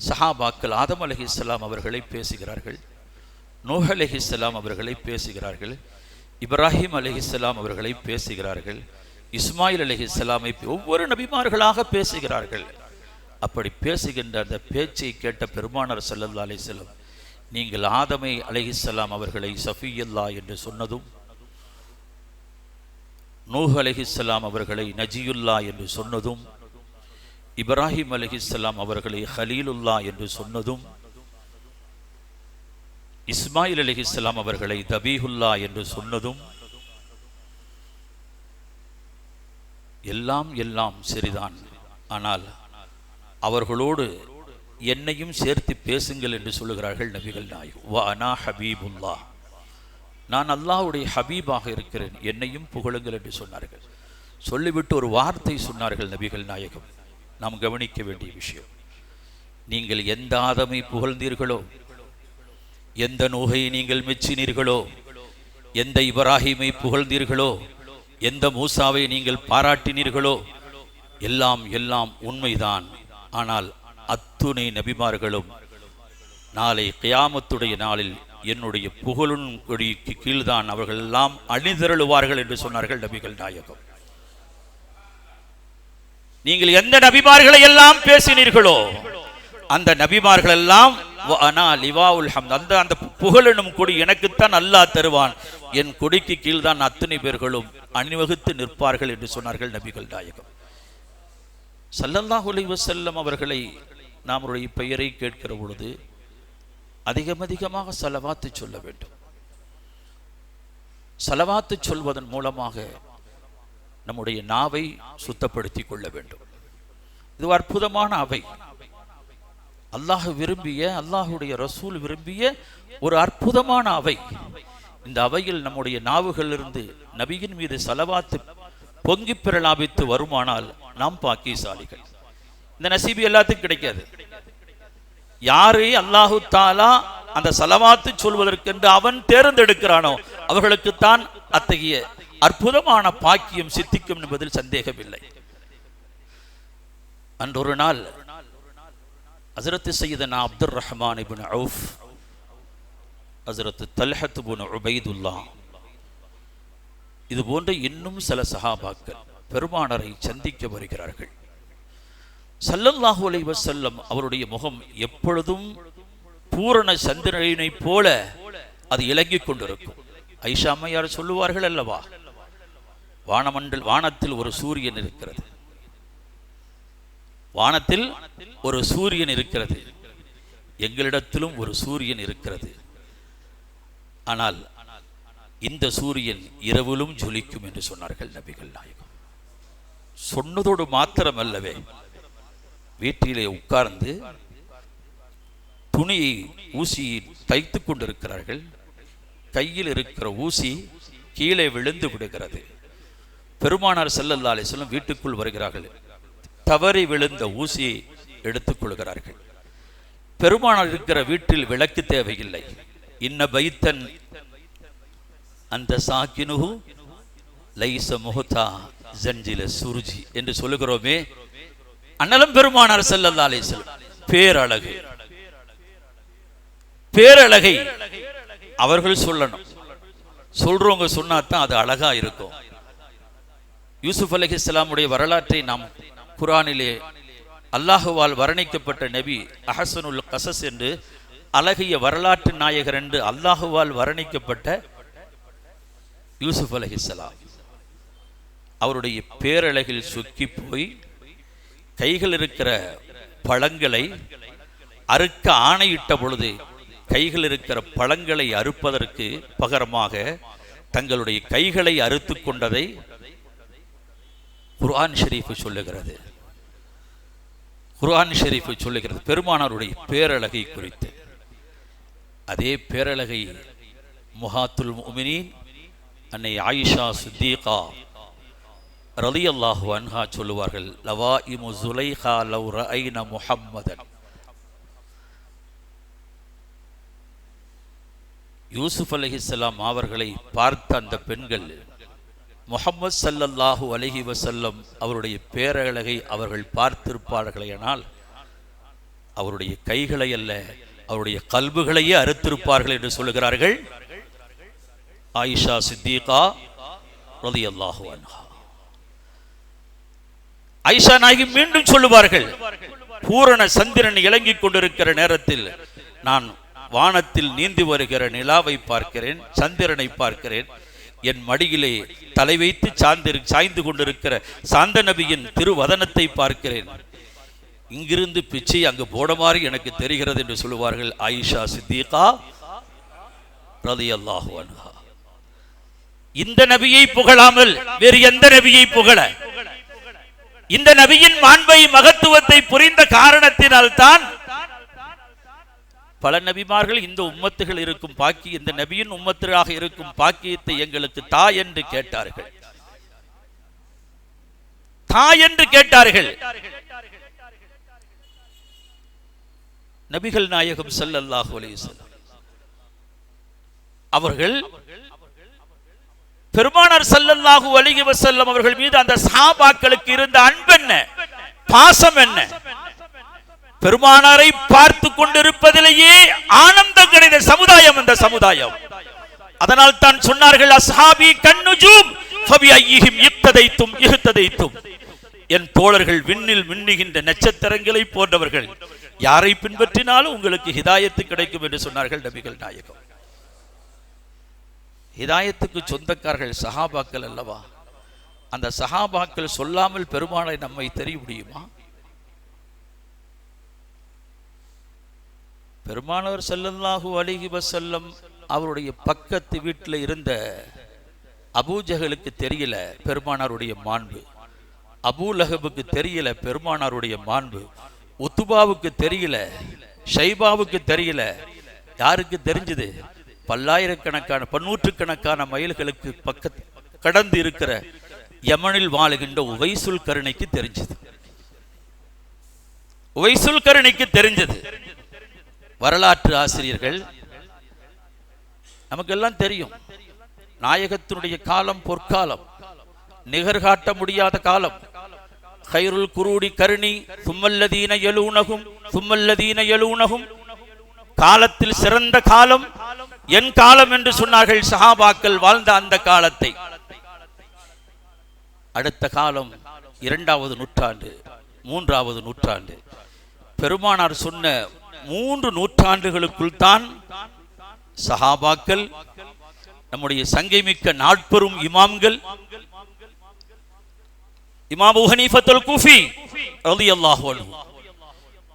சஹாபாக்கள் ஆதம் அலைஹிஸ்ஸலாம் அவர்களை பேசுகிறார்கள், நூஹ் அலைஹிஸ்ஸலாம் அவர்களை பேசுகிறார்கள், இப்ராஹிம் அலைஹிஸ்ஸலாம் அவர்களை பேசுகிறார்கள், இஸ்மாயில் அலைஹிஸ்ஸலாமை ஒவ்வொரு நபிமார்களாக பேசுகிறார்கள். அப்படி பேசுகின்ற அந்த பேச்சை கேட்ட பெருமானார் ஸல்லல்லாஹு அலைஹி வஸல்லம், நீங்கள் ஆதமை அலைஹிஸ்ஸலாம் அவர்களை சஃபியுல்லாஹ் என்று சொன்னதும், நூஹ் அலைஹிஸ்ஸலாம் அவர்களை நஜியுல்லாஹ் என்று சொன்னதும், இப்ராஹிம் அலைஹிஸ்ஸலாம் அவர்களை ஹலீலுல்லாஹ் என்று சொன்னதும், இஸ்மாயில் அலைஹிஸ்ஸலாம் அவர்களை தபீஹுல்லாஹ் என்று சொன்னதும் எல்லாம் சரிதான். ஆனால் அவர்களோடு என்னையும் சேர்த்து பேசுங்கள் என்று சொல்லுகிறார்கள் நபிகள் நாயகம். வ அனா ஹபீபுல்லாஹ், நான் அல்லாஹ்வுடைய ஹபீபாக இருக்கிறேன், என்னையும் புகழுங்கள் என்று சொன்னார்கள். சொல்லிவிட்டு ஒரு வார்த்தை சொன்னார்கள் நபிகள் நாயகம், நாம் கவனிக்க வேண்டிய விஷயம். நீங்கள் எந்த ஆதமை புகழ்ந்தீர்களோ, எந்த நூஹை நீங்கள் மெச்சினீர்களோ, எந்த இப்ராஹிமை புகழ்ந்தீர்களோ, எந்த மூசாவை நீங்கள் பாராட்டினீர்களோ, எல்லாம் உண்மைதான். ஆனால் அத்துணை நபிமார்களும் நாளை கியாமத்துடைய நாளில் என்னுடைய புகழும் கொடிக்கு கீழ்தான் அவர்கள் எல்லாம் அணிதிரளுவார்கள் என்று சொன்னார்கள் நபிகள் நாயகம். நீங்கள் எந்த நபிமார்களை எல்லாம் பேசினீர்களோ அந்த நபிமார்கள் எல்லாம் அந்த புகழெனும் கொடி எனக்குத்தான் அல்லாஹ் தருவான், என் கொடிக்கு கீழ்தான் அத்தனை பேர்களும் அணிவகுத்து நிற்பார்கள் என்று சொன்னார்கள் நபிகள் நாயகம் ஸல்லல்லாஹு அலைஹி வஸல்லம் அவர்களை நம்முடைய பெயரை கேட்கிற பொழுது அதிகமாக ஸலவாத்து சொல்ல வேண்டும். ஸலவாத்து சொல்வதன் மூலமாக நம்முடைய நாவை சுத்தப்படுத்திக் கொள்ள வேண்டும். இது அற்புதமான அவை, அல்லாஹ் விரும்பிய, அல்லாஹுடைய ரசூல் விரும்பிய ஒரு அற்புதமான அவை. இந்த அவையில் நம்முடைய நாவுகளிலிருந்து நபியின் மீது ஸலவாத்து பொங்கி பிரலாபித்து வருமானால் நாம் பாக்கியசாலிகள். இந்த நசீபு எல்லாத்துக்கும் கிடைக்காது. யாரை அல்லாஹு தாலா அந்த ஸலவாத்து சொல்வதற்கென்று அவன் தேர்ந்தெடுக்கிறானோ அவர்களுக்குத்தான் அத்தகைய அற்புதமான பாக்கியம் சித்திக்கும் என்பதில் சந்தேகமில்லை. அன்றொரு நாள் ஹஸரத் சய்யிதனா அப்துர் ரஹ்மான் இப்னு அவுஃப், ஹஸரத் தல்ஹத் இப்னு உபைதுல்லாஹ், இது போன்ற இன்னும் சில சஹாபாக்கள் பெருமானாரை சந்திக்க வருகிறார்கள். ஸல்லல்லாஹு அலைஹி வஸல்லம் அவருடைய முகம் எப்பொழுதும் பூரண சந்திரனை போல அது இலங்கிக் கொண்டிருக்கும். ஐஷா அம்மையார் சொல்லுவார்கள் அல்லவா, வானத்தில் ஒரு சூரியன் இருக்கிறது, வானத்தில் ஒரு சூரியன் இருக்கிறது, எங்களிடத்திலும் ஒரு சூரியன் இருக்கிறது. ஆனால் இந்த சூரியன் இரவிலும் ஜொலிக்கும் என்று சொன்னார்கள் நபிகள் நாயகம். சொன்னதோடு மாத்திரமல்லவே, வீட்டிலே உட்கார்ந்து துணியை ஊசியை தைத்து கொண்டிருக்கிறார்கள். கையில் இருக்கிற ஊசி கீழே விழுந்து விடுகிறது. பெருமானார் ஸல்லல்லாஹு அலைஹி வஸல்லம் வீட்டுக்குள் வருகிறார்கள். தவறி விழுந்த ஊசியை எடுத்துக் கொள்கிறார்கள். பெருமானார் இருக்கிற வீட்டில் விளக்கு தேவையில்லை. இன்ன பைத்தன் அந்த சாக்கினுஹு லைஸ முஹ்தா ஜன்ஜில சுருஜி என்று சொல்லுகிறோமே, அண்ணலும் பெருமானார் ஸல்லல்லாஹு அலைஹி வஸல்லம் பேரழகு, பேரழகை அவர்கள் சொல்லணும். சொல்றவங்க சொன்னாதான் அது அழகா இருக்கும். யூசுப் அலைஹிஸ்ஸலாமுடைய வரலாற்றை நாம் குர்ஆனிலே அல்லாஹுவால் வர்ணிக்கப்பட்ட நபி அஹ்ஸனுல் கஸஸ் என்று, அழகிய வரலாற்று நாயகர் என்று அல்லாஹுவால் வர்ணிக்கப்பட்ட யூசுப் அலைஹிஸ்ஸலாம் அவருடைய பேரழகில் சொக்கி போய் கைகள் இருக்கிற பழங்களை அறுக்க ஆணையிட்ட பொழுது கைகள் இருக்கிற பழங்களை அறுப்பதற்கு பகரமாக தங்களுடைய கைகளை அறுத்து கொண்டதை குர்ஆன் ஷரீஃப் சொல்லுகிறது. குர்ஆன் ஷரீஃப் சொல்லுகிறது பெருமானாருடைய பேரழகை குறித்து. அதே பேரழகை முஹாத்துல் முஃமினீன் அன்னை ஆயிஷா சித்தீகா ரலியல்லாஹு அன்ஹா சொல்லுவார்கள், லவாயிமு ஸுலைஹா லவ் ரஅய்ன முஹம்மதன். யூசுப் அலைஹிஸ்ஸலாம் அவர்களை பார்த்த அந்த பெண்கள் முஹம்மது ஸல்லல்லாஹு அலைஹி வஸல்லம் அவருடைய பேரழகை அவர்கள் பார்த்திருப்பார்களேயானால் அவருடைய கைகளை அல்ல, அவருடைய கல்புகளையே அறுத்திருப்பார்கள் என்று சொல்லுகிறார்கள் ஆயிஷா சித்தீகா ரலியல்லாஹு அன்ஹா. ஆயிஷா நாயகி மீண்டும் சொல்லுவார்கள், பூரண சந்திரன் இலங்கிக் கொண்டிருக்கிற நேரத்தில் நான் வானத்தில் நீந்தி வருகிற நிலாவை பார்க்கிறேன், சந்திரனை பார்க்கிறேன், என் மடியிலே தலை வைத்து சாய்ந்து கொண்டிருக்கிற சாந்த நபியின் திருவதனத்தை பார்க்கிறேன், இங்கிருந்து பிச்சை அங்கு போடமாறு எனக்கு தெரிகிறது என்று சொல்லுவார்கள் ஆயிஷா சித்தீகா ரலியல்லாஹு அன்ஹா. இந்த நபியை புகழாமல் வேறு எந்த நபியை புகழ? இந்த நபியின் மாண்பை மகத்துவத்தை புரிந்த காரணத்தினால் தான் பல நபிமார்கள் இந்த உம்மத்துகள் இருக்கும் பாக்கி, இந்த நபியின் உம்மத்திற்காக இருக்கும் பாக்கியத்தை எங்களுக்கு தா என்று கேட்டார்கள், தா என்று கேட்டார்கள். நபிகள் நாயகம் ஸல்லல்லாஹு அலைஹி வஸல்லம் அவர்கள் பெருமானார் ஸல்லல்லாஹு அலைஹி வஸல்லம் அவர்கள் மீது அந்த சஹாபாக்களுக்கு இருந்த அன்பு என்ன, பாசம் என்ன, பெருமானாரை பார்த்து கொண்டிருப்பதிலேயே ஆனந்தம் கிடைத்த சமுதாயம் அந்த சமுதாயம். அதனால் தான் சொன்னார்கள், அஸ்ஹாபி கன்னுஜூம் ஃபபி ஐஹிம் இக்ததைத்தும் இஹ்ததைத்தும். என் தோழர்கள் விண்ணில் மின்னுகின்ற நட்சத்திரங்களை போன்றவர்கள், யாரை பின்பற்றினாலும் உங்களுக்கு ஹிதாயத்து கிடைக்கும் என்று சொன்னார்கள் நபிகள் நாயகம். ஹிதாயத்துக்கு சொந்தக்காரர்கள் சஹாபாக்கள் அல்லவா? அந்த சஹாபாக்கள் சொல்லாமல் பெருமாளை நம்மை தெரிய முடியுமா? பெருமானார் ஸல்லல்லாஹு அலைஹி வஸல்லம் அவருடைய பக்கத்து வீட்டில் இருந்த அபூஜஹலுக்கு தெரியல பெருமானாருடைய மாண்பு, அபூலஹபுக்கு தெரியல பெருமானாருடைய மாண்பு, உத்துபாவுக்கு தெரியல, ஷைபாவுக்கு தெரியல. யாருக்கு தெரிஞ்சது? பல்லாயிரக்கணக்கான பன்னூற்றுக்கணக்கான மைல்களுக்கு பக்கத்து கடந்து இருக்கிற யமனில் வாழுகின்ற உவைசுல் கருணைக்கு தெரிஞ்சது. உவைசுல் கருணைக்கு தெரிஞ்சது. வரலாற்று ஆசிரியர்கள் நமக்கெல்லாம் தெரியும், நாயகத்தினுடைய காலம் பொற்காலம், நிகர் காட்ட முடியாத காலம். கைருல் குரூடி கருணி சும்மல்லதீன யலூனஹும் சும்மல்லதீன யலூனஹும், காலத்தில் சிறந்த காலம் என் காலம் என்று சொன்னார்கள் சஹாபாக்கள் வாழ்ந்த அந்த காலத்தை. அடுத்த காலம் 2வது நூற்றாண்டு, 3வது நூற்றாண்டு. பெருமானார் சொன்ன 3 நூற்றாண்டுகளுக்குள் தான் சஹாபாக்கள், நம்முடைய சங்கை மிக்க நாட்பெரும் இமாம்கள், இமாம் அபூ ஹனீஃபத்துல் கூஃபி ரலியல்லாஹு அன்ஹு,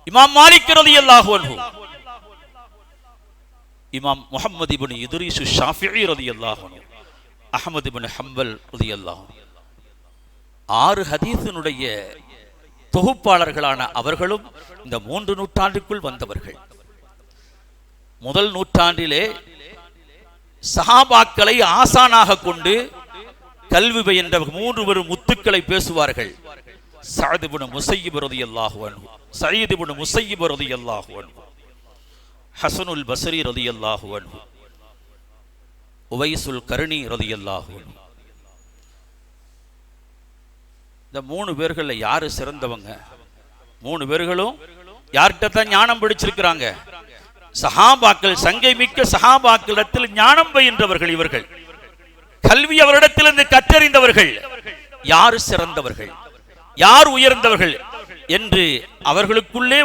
இமாம் மாலிக் ரலியல்லாஹு அன்ஹு, இமாம் முஹம்மது இப்னு இத்ரீஸ் ஷாஃபிஈ ரலியல்லாஹு அன்ஹு, அஹ்மத் இப்னு ஹம்பல் ரலியல்லாஹு அன்ஹு, 6 ஹதீஸினுடைய தொகுப்பாளர்களான அவர்களும் இந்த 3 நூற்றாண்டுக்குள் வந்தவர்கள். முதல் நூற்றாண்டிலே சஹாபாக்களை ஆசானாக கொண்டு கல்வி பயின்ற 3 பேரும் முத்துக்களை பேசுவார்கள். சஅத் இப்னு முஸையிப் ரலியல்லாஹு அன்ஹு, சயீத் இப்னு முஸையிப் ரலியல்லாஹு அன்ஹு, ஹஸனுல் பஸ்ரி ரலியல்லாஹு அன்ஹு, உவைசுல் கர்னி ரலியல்லாஹு அன்ஹு. இந்த 3 பேர்கள்ல யாரு சிறந்தவங்க? 3 பேர்களும் யார்கிட்ட தான் ஞானம் படிச்சிருக்கிறாங்க? சஹாபாக்கள், சங்கை மிக்க சஹாபாக்களிடத்தில் ஞானம் பயின்றவர்கள் இவர்கள். கல்வி அவரிடத்திலிருந்து கற்றறிந்தவர்கள். யார் சிறந்தவர்கள், யார் உயர்ந்தவர்கள் என்று அவர்களுக்குள்ளே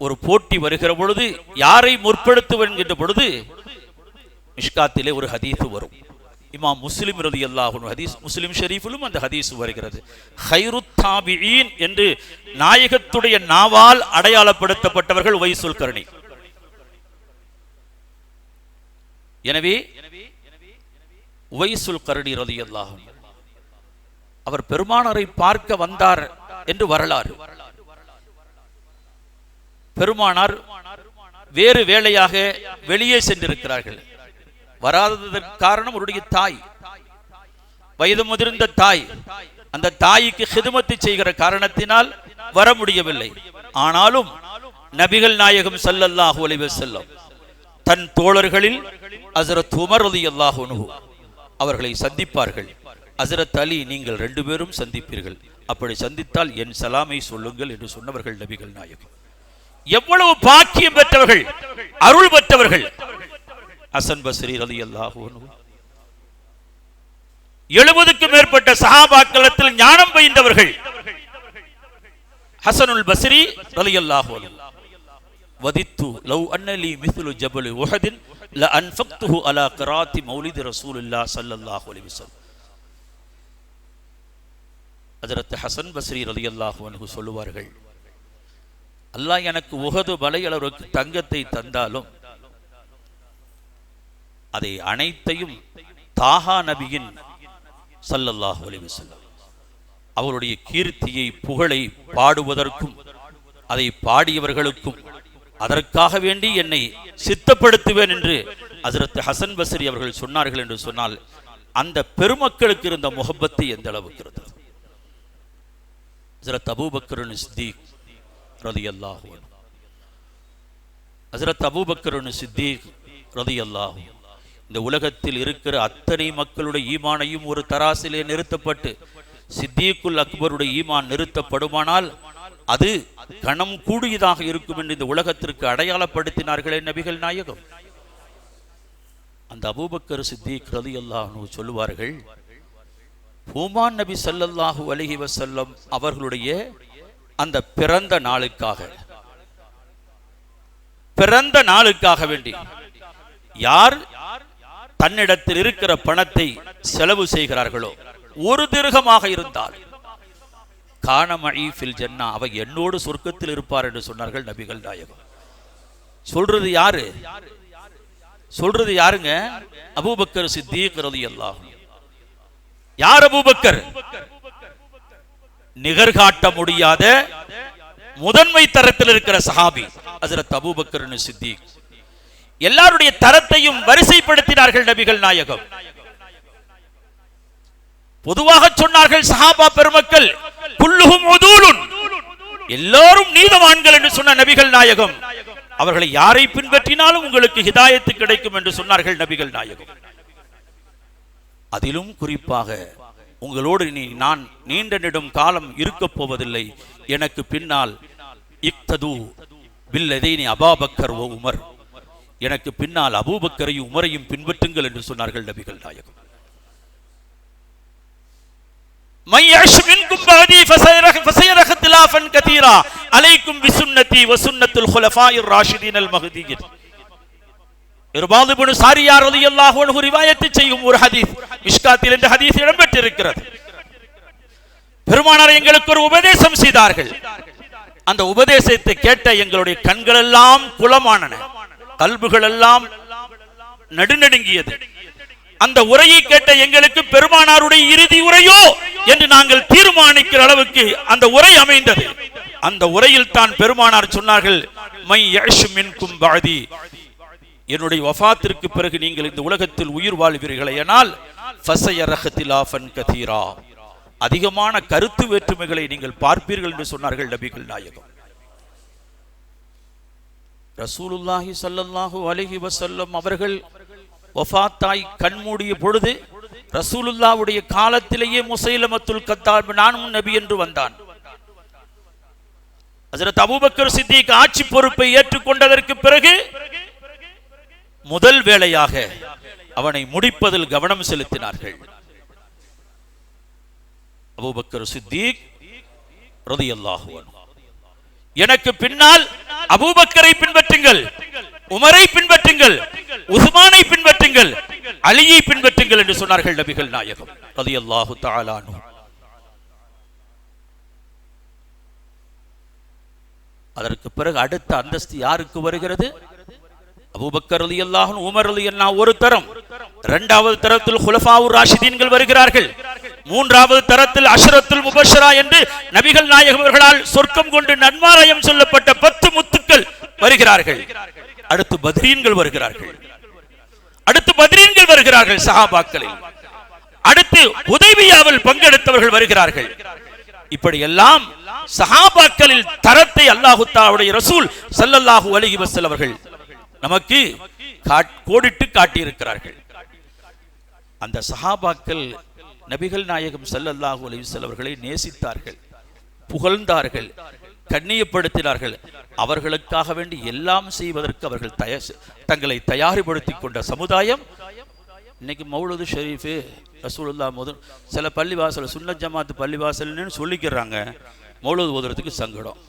ஒரு போட்டி வருகிற பொழுது, யாரை முற்படுத்துவன் என்கின்ற பொழுது மிஷ்காத்திலே ஒரு ஹதீஸ் வரும். இமாம் முஸ்லிம் ரலியல்லாஹு அன்ஹு ஹதீஸ், முஸ்லிம் ஷரீஃபிலும் அந்த ஹதீஸ் வருகிறது. கைருத் தாபிஈன் என்று நாயகத்துடைய நாவால் அடையாளப்படுத்தப்பட்டவர்கள் உவைசுல் கர்னி. எனவே உவைசுல் கர்னி ரலியல்லாஹு அன்ஹு அவர் பெருமானாரை பார்க்க வந்தார் என்று வரலாறு. பெருமானார் வேறு வேளையாக வெளியே சென்றிருக்கிறார்கள். வராததற்கு காரணம் அவருடைய தாய், வயது முதிர்ந்த தாய். அந்த தாய்க்கு ஹிதுமத்து செய்கிற காரணத்தினால் வர முடியவில்லை. ஆனாலும் நபிகள் நாயகம் ஸல்லல்லாஹு அலைஹி வஸல்லம் தன் தோழர்களில் ஹஜ்ரத் உமர் ரலியல்லாஹு அன்ஹு அவர்களை சந்திப்பார்கள். ஹஜ்ரத் அலி, நீங்கள் 2 பேரும் சந்திப்பீர்கள், அப்படி சந்தித்தால் என் சலாமை சொல்லுங்கள் என்று சொன்னவர்கள் நபிகள் நாயகம். எவ்வளவு பாக்கியம் பெற்றவர்கள், அருள் பெற்றவர்கள். ஹசன் பஸ்ரி ரலியல்லாஹு அன்ஹு 70க்கும் மேற்பட்ட சஹாபாக்களத்தில் ஞானம் பயின்றவர்கள். ஹசனுல் பஸ்ரி ரலியல்லாஹு அன்ஹு வதித்து லவ் அன்னலி மிஸ்லு ஜபல் உஹதின் ல அன்ஃபக்துஹு அலா க்ராத்தி மௌலித் ரசூலுல்லாஹ் ஸல்லல்லாஹு அலைஹி வஸல்லம். ஹஜ்ரத் ஹசன் பஸ்ரி ரலியல்லாஹு அன்ஹு சொல்லுவார்கள், அல்லாஹ் எனக்கு உஹது மலை அளவுக்கு தங்கத்தை தந்தாலும் அதை அனைத்தையும் தாஹா நபியின் ஸல்லல்லாஹு அலைஹி வஸல்லம் அவருடைய கீர்த்தியை, புகழை பாடுவதற்கும் அதை பாடியவர்களுக்கும் அதற்காக வேண்டி என்னை சித்தப்படுத்துவேன் என்று ஹஜ்ரத் ஹசன் பஸ்ரி அவர்கள் சொன்னார்கள் என்று சொன்னால் அந்த பெருமக்களுக்கு இருந்த முஹப்பத்து எந்த அளவுக்கு இருந்தது. ஹஜ்ரத் அபூபக்கர் சித்தீக் ரலியல்லாஹு அன்ஹு, ஹஜ்ரத் அபூபக்கர் சித்தீக் ரலியல்லாஹு, இந்த உலகத்தில் இருக்கிற அத்தனை மக்களுடைய ஈமானையும் ஒரு தராசிலே நிறுத்தப்பட்டு சித்தீக்குல் அக்பருடைய ஈமான் நிறுத்தப்படுமானால் அது கணம் கூடியதாக இருக்கும் என்று இந்த உலகத்திற்கு அடையாளப்படுத்தினார்களே நபிகள் நாயகம். அந்த அபூபக்கர் சித்தீக் ரலியல்லாஹு அன்ஹு சொல்லுவார்கள், பூமான் நபி ஸல்லல்லாஹு அலைஹி வஸல்லம் அவர்களுடைய அந்த பிறந்த நாளுக்காக வேண்டி யார் தன்னிடத்தில் இருக்கிற பணத்தை செலவு செய்கிறார்களோ, 1 திர்ஹமாக இருந்தால் கானமஇ ஃபில் ஜன்னா, அவ என்னோடு சொர்க்கத்தில் இருப்பார் என்று சொன்னார்கள் நபிகள் நாயகம். சொல்றது யாருங்க? அபூபக்கர் சித்தீக் ரலியல்லாஹு. யார் அபூபக்கர்? நிகர்காட்ட முடியாத முதன்மை தரத்தில் இருக்கிற சஹாபி ஹஜ்ரத் அபூபக்கர் சித்தீக். எல்லாருடைய தரத்தையும் வரிசைப்படுத்தினார்கள் நபிகள் நாயகம். பொதுவாக சொன்னார்கள் சஹாபா பெருமக்கள் குல்லுஹும் உதூலுன், எல்லாரும் நீதவான்கள் என்று சொன்ன நபிகள் நாயகம். அவர்களை யாரை பின்பற்றினாலும் உங்களுக்கு ஹிதாயத்து கிடைக்கும் என்று சொன்னார்கள் நபிகள் நாயகம். அதிலும் குறிப்பாக உங்களோடு நான் நீண்ட நெடும் காலம் இருக்கப் போவதில்லை, எனக்கு பின்னால் இக்தது பில்லதைனி அபூபக்கர் வ உமர், எனக்கு பின்னால் அபூபக்கரையும் உமரையும் பின்பற்றுங்கள் என்று சொன்னார்கள் நபிகள் நாயகம். மை யஅஷ் மின்கும் பஅதி ஃபஸயர இக்திலாஃபன் கதீரா அலைக்கும் பிசுன்னதி வ சுன்னத்துல் குலஃபாயிர் ராஷிதீனல் மஹ்தியின். இர்பாத் இப்னு சாரியா ரலியல்லாஹு அன்ஹு ரிவாயத் செய்யும் ஒரு ஹதீஸ் மிஷ்காத்தில் இந்த ஹதீஸ் இடம்பெற்றிருக்கிறது. பெருமானார் எங்களுக்கு ஒரு உபதேசம் செய்தார்கள். அந்த உபதேசத்தை கேட்ட எங்களுடைய கண்கள் எல்லாம் குளமானன, கல்புகள் எல்லாம் நடுநடுங்கியது. அந்த உரையை கேட்ட எங்களுக்கு பெருமானாருடைய இறுதி உரையோ என்று நாங்கள் தீர்மானிக்கிற அளவுக்கு அந்த உரை அமைந்தது. அந்த உரையில் தான் பெருமானார் சொன்னார்கள், மை யஅஷ் மின்கும் பஅதி, என்னுடைய வஃபாத்திற்கு பிறகு நீங்கள் இந்த உலகத்தில் உயிர் வாழ்வீர்களேயானால் ஃபஸயர இக்திலாஃபன் கதீரா, அதிகமான கருத்து வேற்றுமைகளை நீங்கள் பார்ப்பீர்கள் என்று சொன்னார்கள் நபிகள் நாயகம். ரசூலுல்லாஹி ஸல்லல்லாஹு அலைஹி வஸல்லம் அவர்கள் வஃபாத்தாய் கண்மூடிய பொழுது ரசூலுல்லாஹ்வுடைய காலத்திலேயே முஸைலமத்துல் கத்தாப் நானும் நபி என்று வந்தான். ஹஜ்ரத் அபூபக்கர் சித்திக் ஆட்சி பொறுப்பை ஏற்றுக்கொண்டதற்கு பிறகு முதல் வேளையாக அவனை முடிப்பதில் கவனம் செலுத்தினார்கள். அபூபக்கர் சித்திக் ரலியல்லாஹு அன்ஹு, எனக்கு பின்னால் அபூபக்கரை பின்பற்றுங்கள், உமரை பின்பற்றுங்கள், உஸ்மானை பின்பற்றுங்கள், அலியை பின்பற்றுங்கள் என்று சொன்னார்கள் நபிகள் நாயகம் ரலியல்லாஹு தஆலா அன்ஹு. அதற்கு பிறகு அடுத்த அந்தஸ்து யாருக்கு வருகிறது? அபூபக்கர் ரலியல்லாஹு அன்ஹு, உமர் ரலியல்லாஹு ஒரு தரம், இரண்டாவது தரத்தில் குலஃபாவுர் ராஷிதீன்கள் வருகிறார்கள், மூன்றாவது தரத்தில் அஷ்ரத்துல் முபஷ்ஷரா என்று நபிகள் நாயகம் அவர்களால் சொர்க்கம் கொண்டு நன்மாராயம் சொல்லப்பட்ட 10 முத்துக்கள் வருகிறார்கள். அடுத்து பத்ரீன்கள் வருகிறார்கள், அடுத்து பத்ரீன்கள் வருகிறார்கள் சஹாபாக்களில், அடுத்து ஹுதைபியாவில் பங்கெடுத்தவர்கள் வருகிறார்கள். இப்படி எல்லாம் சஹாபாக்களில் தரத்தை அல்லாஹ் தஆலாவுடைய ரசூல் ஸல்லல்லாஹு அலைஹி வஸல்லம் அவர்கள் நமக்கு கோடிட்டு காட்டியிருக்கிறார்கள். அந்த சஹாபாக்கள் நபிகள் நாயகம் ஸல்லல்லாஹு அலைஹி வஸல்லம் அவர்களை நேசித்தார்கள், புகழ்ந்தார்கள், கண்ணியப்படுத்தினார்கள். அவர்களுக்காக வேண்டி எல்லாம் செய்வதற்கு அவர்கள் தங்களை தயார்படுத்திக் கொண்ட சமுதாயம். இன்னைக்கு மௌலூது ஷரீஃபு ரசூலுல்லாஹ் மௌலூத், சில பள்ளிவாசல் சுன்னத் ஜமாத்து பள்ளிவாசல்னு சொல்லிக்கிறாங்க, மௌலூது ஓதுறதுக்கு சங்கடம்.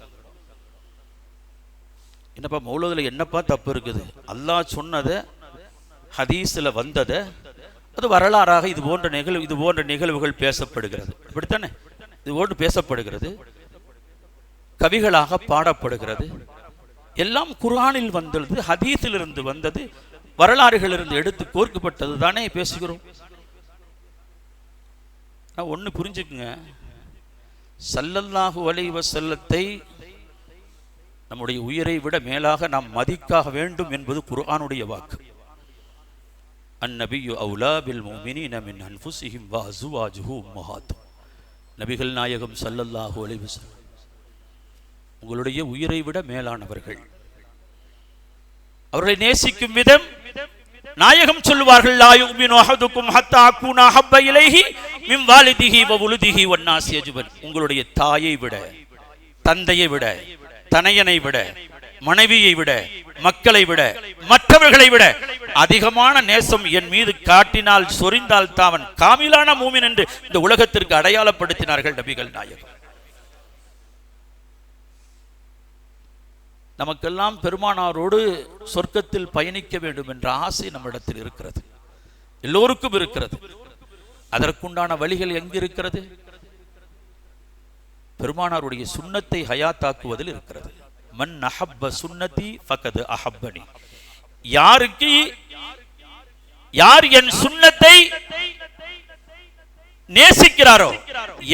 என்னப்பா மௌலூதுல என்னப்பா தப்பு இருக்குது? அல்லாஹ் சொன்னதை ஹதீஸில் வந்ததை அது வரலாறாக இது போன்ற நிகழ்வுகள் பேசப்படுகிறது, அப்படித்தானே? இது போன்று பேசப்படுகிறது, கவிகளாக பாடப்படுகிறது, எல்லாம் குர்ஆனில் வந்தது, ஹதீஸில் இருந்து வந்தது, வரலாறுகள் இருந்து எடுத்து கோர்க்கப்பட்டது தானே பேசுகிறோம். ஒன்று புரிஞ்சுக்குங்க, ஸல்லல்லாஹு அலைஹி வஸல்லத்தை நம்முடைய உயிரை விட மேலாக நாம் மதிக்க வேண்டும் என்பது குர்ஆனுடைய வாக்கு. அந்நபியு அவுலா பில் முஃமினீன மின் அன்ஃபுஸிஹிம் வ அஸ்வாஜுஹு உம்மஹாத்துஹும். நபிகள் நாயகம் ஸல்லல்லாஹு அலைஹி வஸல்லம் உங்களுடைய உயிரை விட மேலானவர்கள். அவர்களை நேசிக்கும் விதம் நாயகம் சொல்வார்கள், லா யுமினு அஹதுக்கும் ஹத்தா அகூனா ஹப்ப இலைஹி மின் வாலிதிஹி வ உலுதிஹி வன்னாஸி அஜ்மன். உங்களுடைய தாயை விட, தந்தையை விட, தனையனை விட, மனைவியை விட, மக்களை விட, மற்றவர்களை விட அதிகமான நேசம் என் மீது காட்டினால் சொரிந்தால் தான் காமிலான மூமின் என்று இந்த உலகத்திற்கு அடையாளப்படுத்தினார்கள் நபிகள் நாயகம். நமக்கெல்லாம் பெருமானாரோடு சொர்க்கத்தில் பயணிக்க வேண்டும் என்ற ஆசை நம்மிடத்தில் இருக்கிறது, எல்லோருக்கும் இருக்கிறது. அதற்குண்டான வழிகள் எங்கு இருக்கிறது? பெருமானாருடைய சுன்னத்தை ஹயாத்தாக்குவதில் இருக்கிறது. மன் அஹப்ப சுன்னதி ஃபகத் அஹப்பனி. யார் என் சுன்னத்தை நேசிக்கிறாரோ,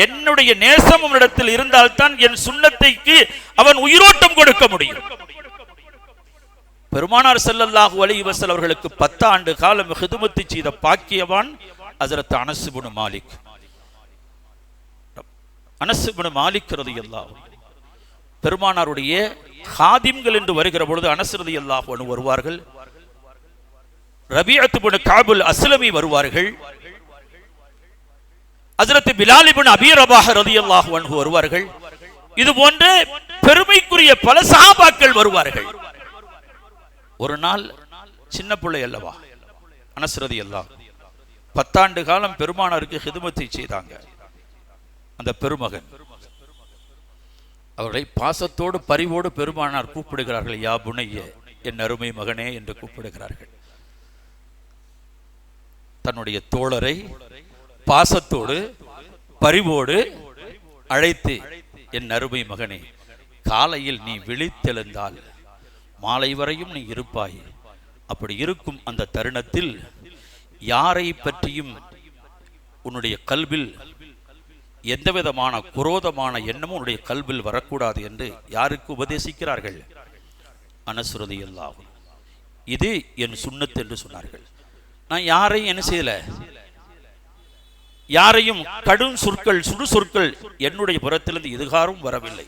என்னுடைய நேசம் அவனிடத்தில் இருந்தால்தான் என் சுன்னத்தைக்கு அவன் உயிரோட்டம் கொடுக்க முடியும். பெருமானார் ஸல்லல்லாஹு அலைஹி வஸல்லம் அவர்களுக்கு 10 ஆண்டு காலம் ஹிதுமத் செய்த பாக்கியவான் ஹஜ்ரத் அனஸ் இப்னு மாலிக். அனஸ் இப்னு மாலிக் ரலியல்லாஹு பெருமானாருடைய ஹாதிம்கள் என்று வருகிற பொழுது அனஸ் ரலியல்லாஹு அன்ஹு வருவார்கள், ரபீஅத் இப்னு கஅபுல் அஸ்லமி வருவார்கள், ஹஜ்ரத் பிலால் இப்னு அபீ ரபாஹ் ரலியல்லாஹு அன்ஹு வருவார்கள். இது போன்ற பெருமைக்குரிய பல சஹாபாக்கள் வருவார்கள். ஒரு நாள் சின்ன பிள்ளை அல்லவா அனஸ் ரலியல்லாஹு 10 ஆண்டு காலம் பெருமானாருக்கு ஹிதுமத்தை செய்தாங்க. அந்த பெருமகன் அவர்களை பாசத்தோடு பரிவோடு பெருமானார் கூப்பிடுகிறார்கள். யா புனைய, என் அருமை மகனே என்று கூப்பிடுகிறார்கள். தன்னுடைய தோழரை பாசத்தோடு பரிவோடு அழைத்து, என் அருமை மகனே, காலையில் நீ விழித்தெழுந்தால் மாலை வரையும் நீ இருப்பாய். அப்படி இருக்கும் அந்த தருணத்தில் யாரை பற்றியும் உன்னுடைய கல்வில் எந்த விதமான குரோதமான எண்ணமும் உன்னுடைய கல்வில் வரக்கூடாது என்று யாருக்கு உபதேசிக்கிறார்கள்? அனஸ் ரலியல்லாஹு. இது என் சுன்னத் என்று சொன்னார்கள். நான் யாரையும் என்ன செய்யல, யாரையும் கடும் சொற்கள் சுடு சொற்கள் என்னுடைய புறத்திலிருந்து இதுகாரும் வரவில்லை,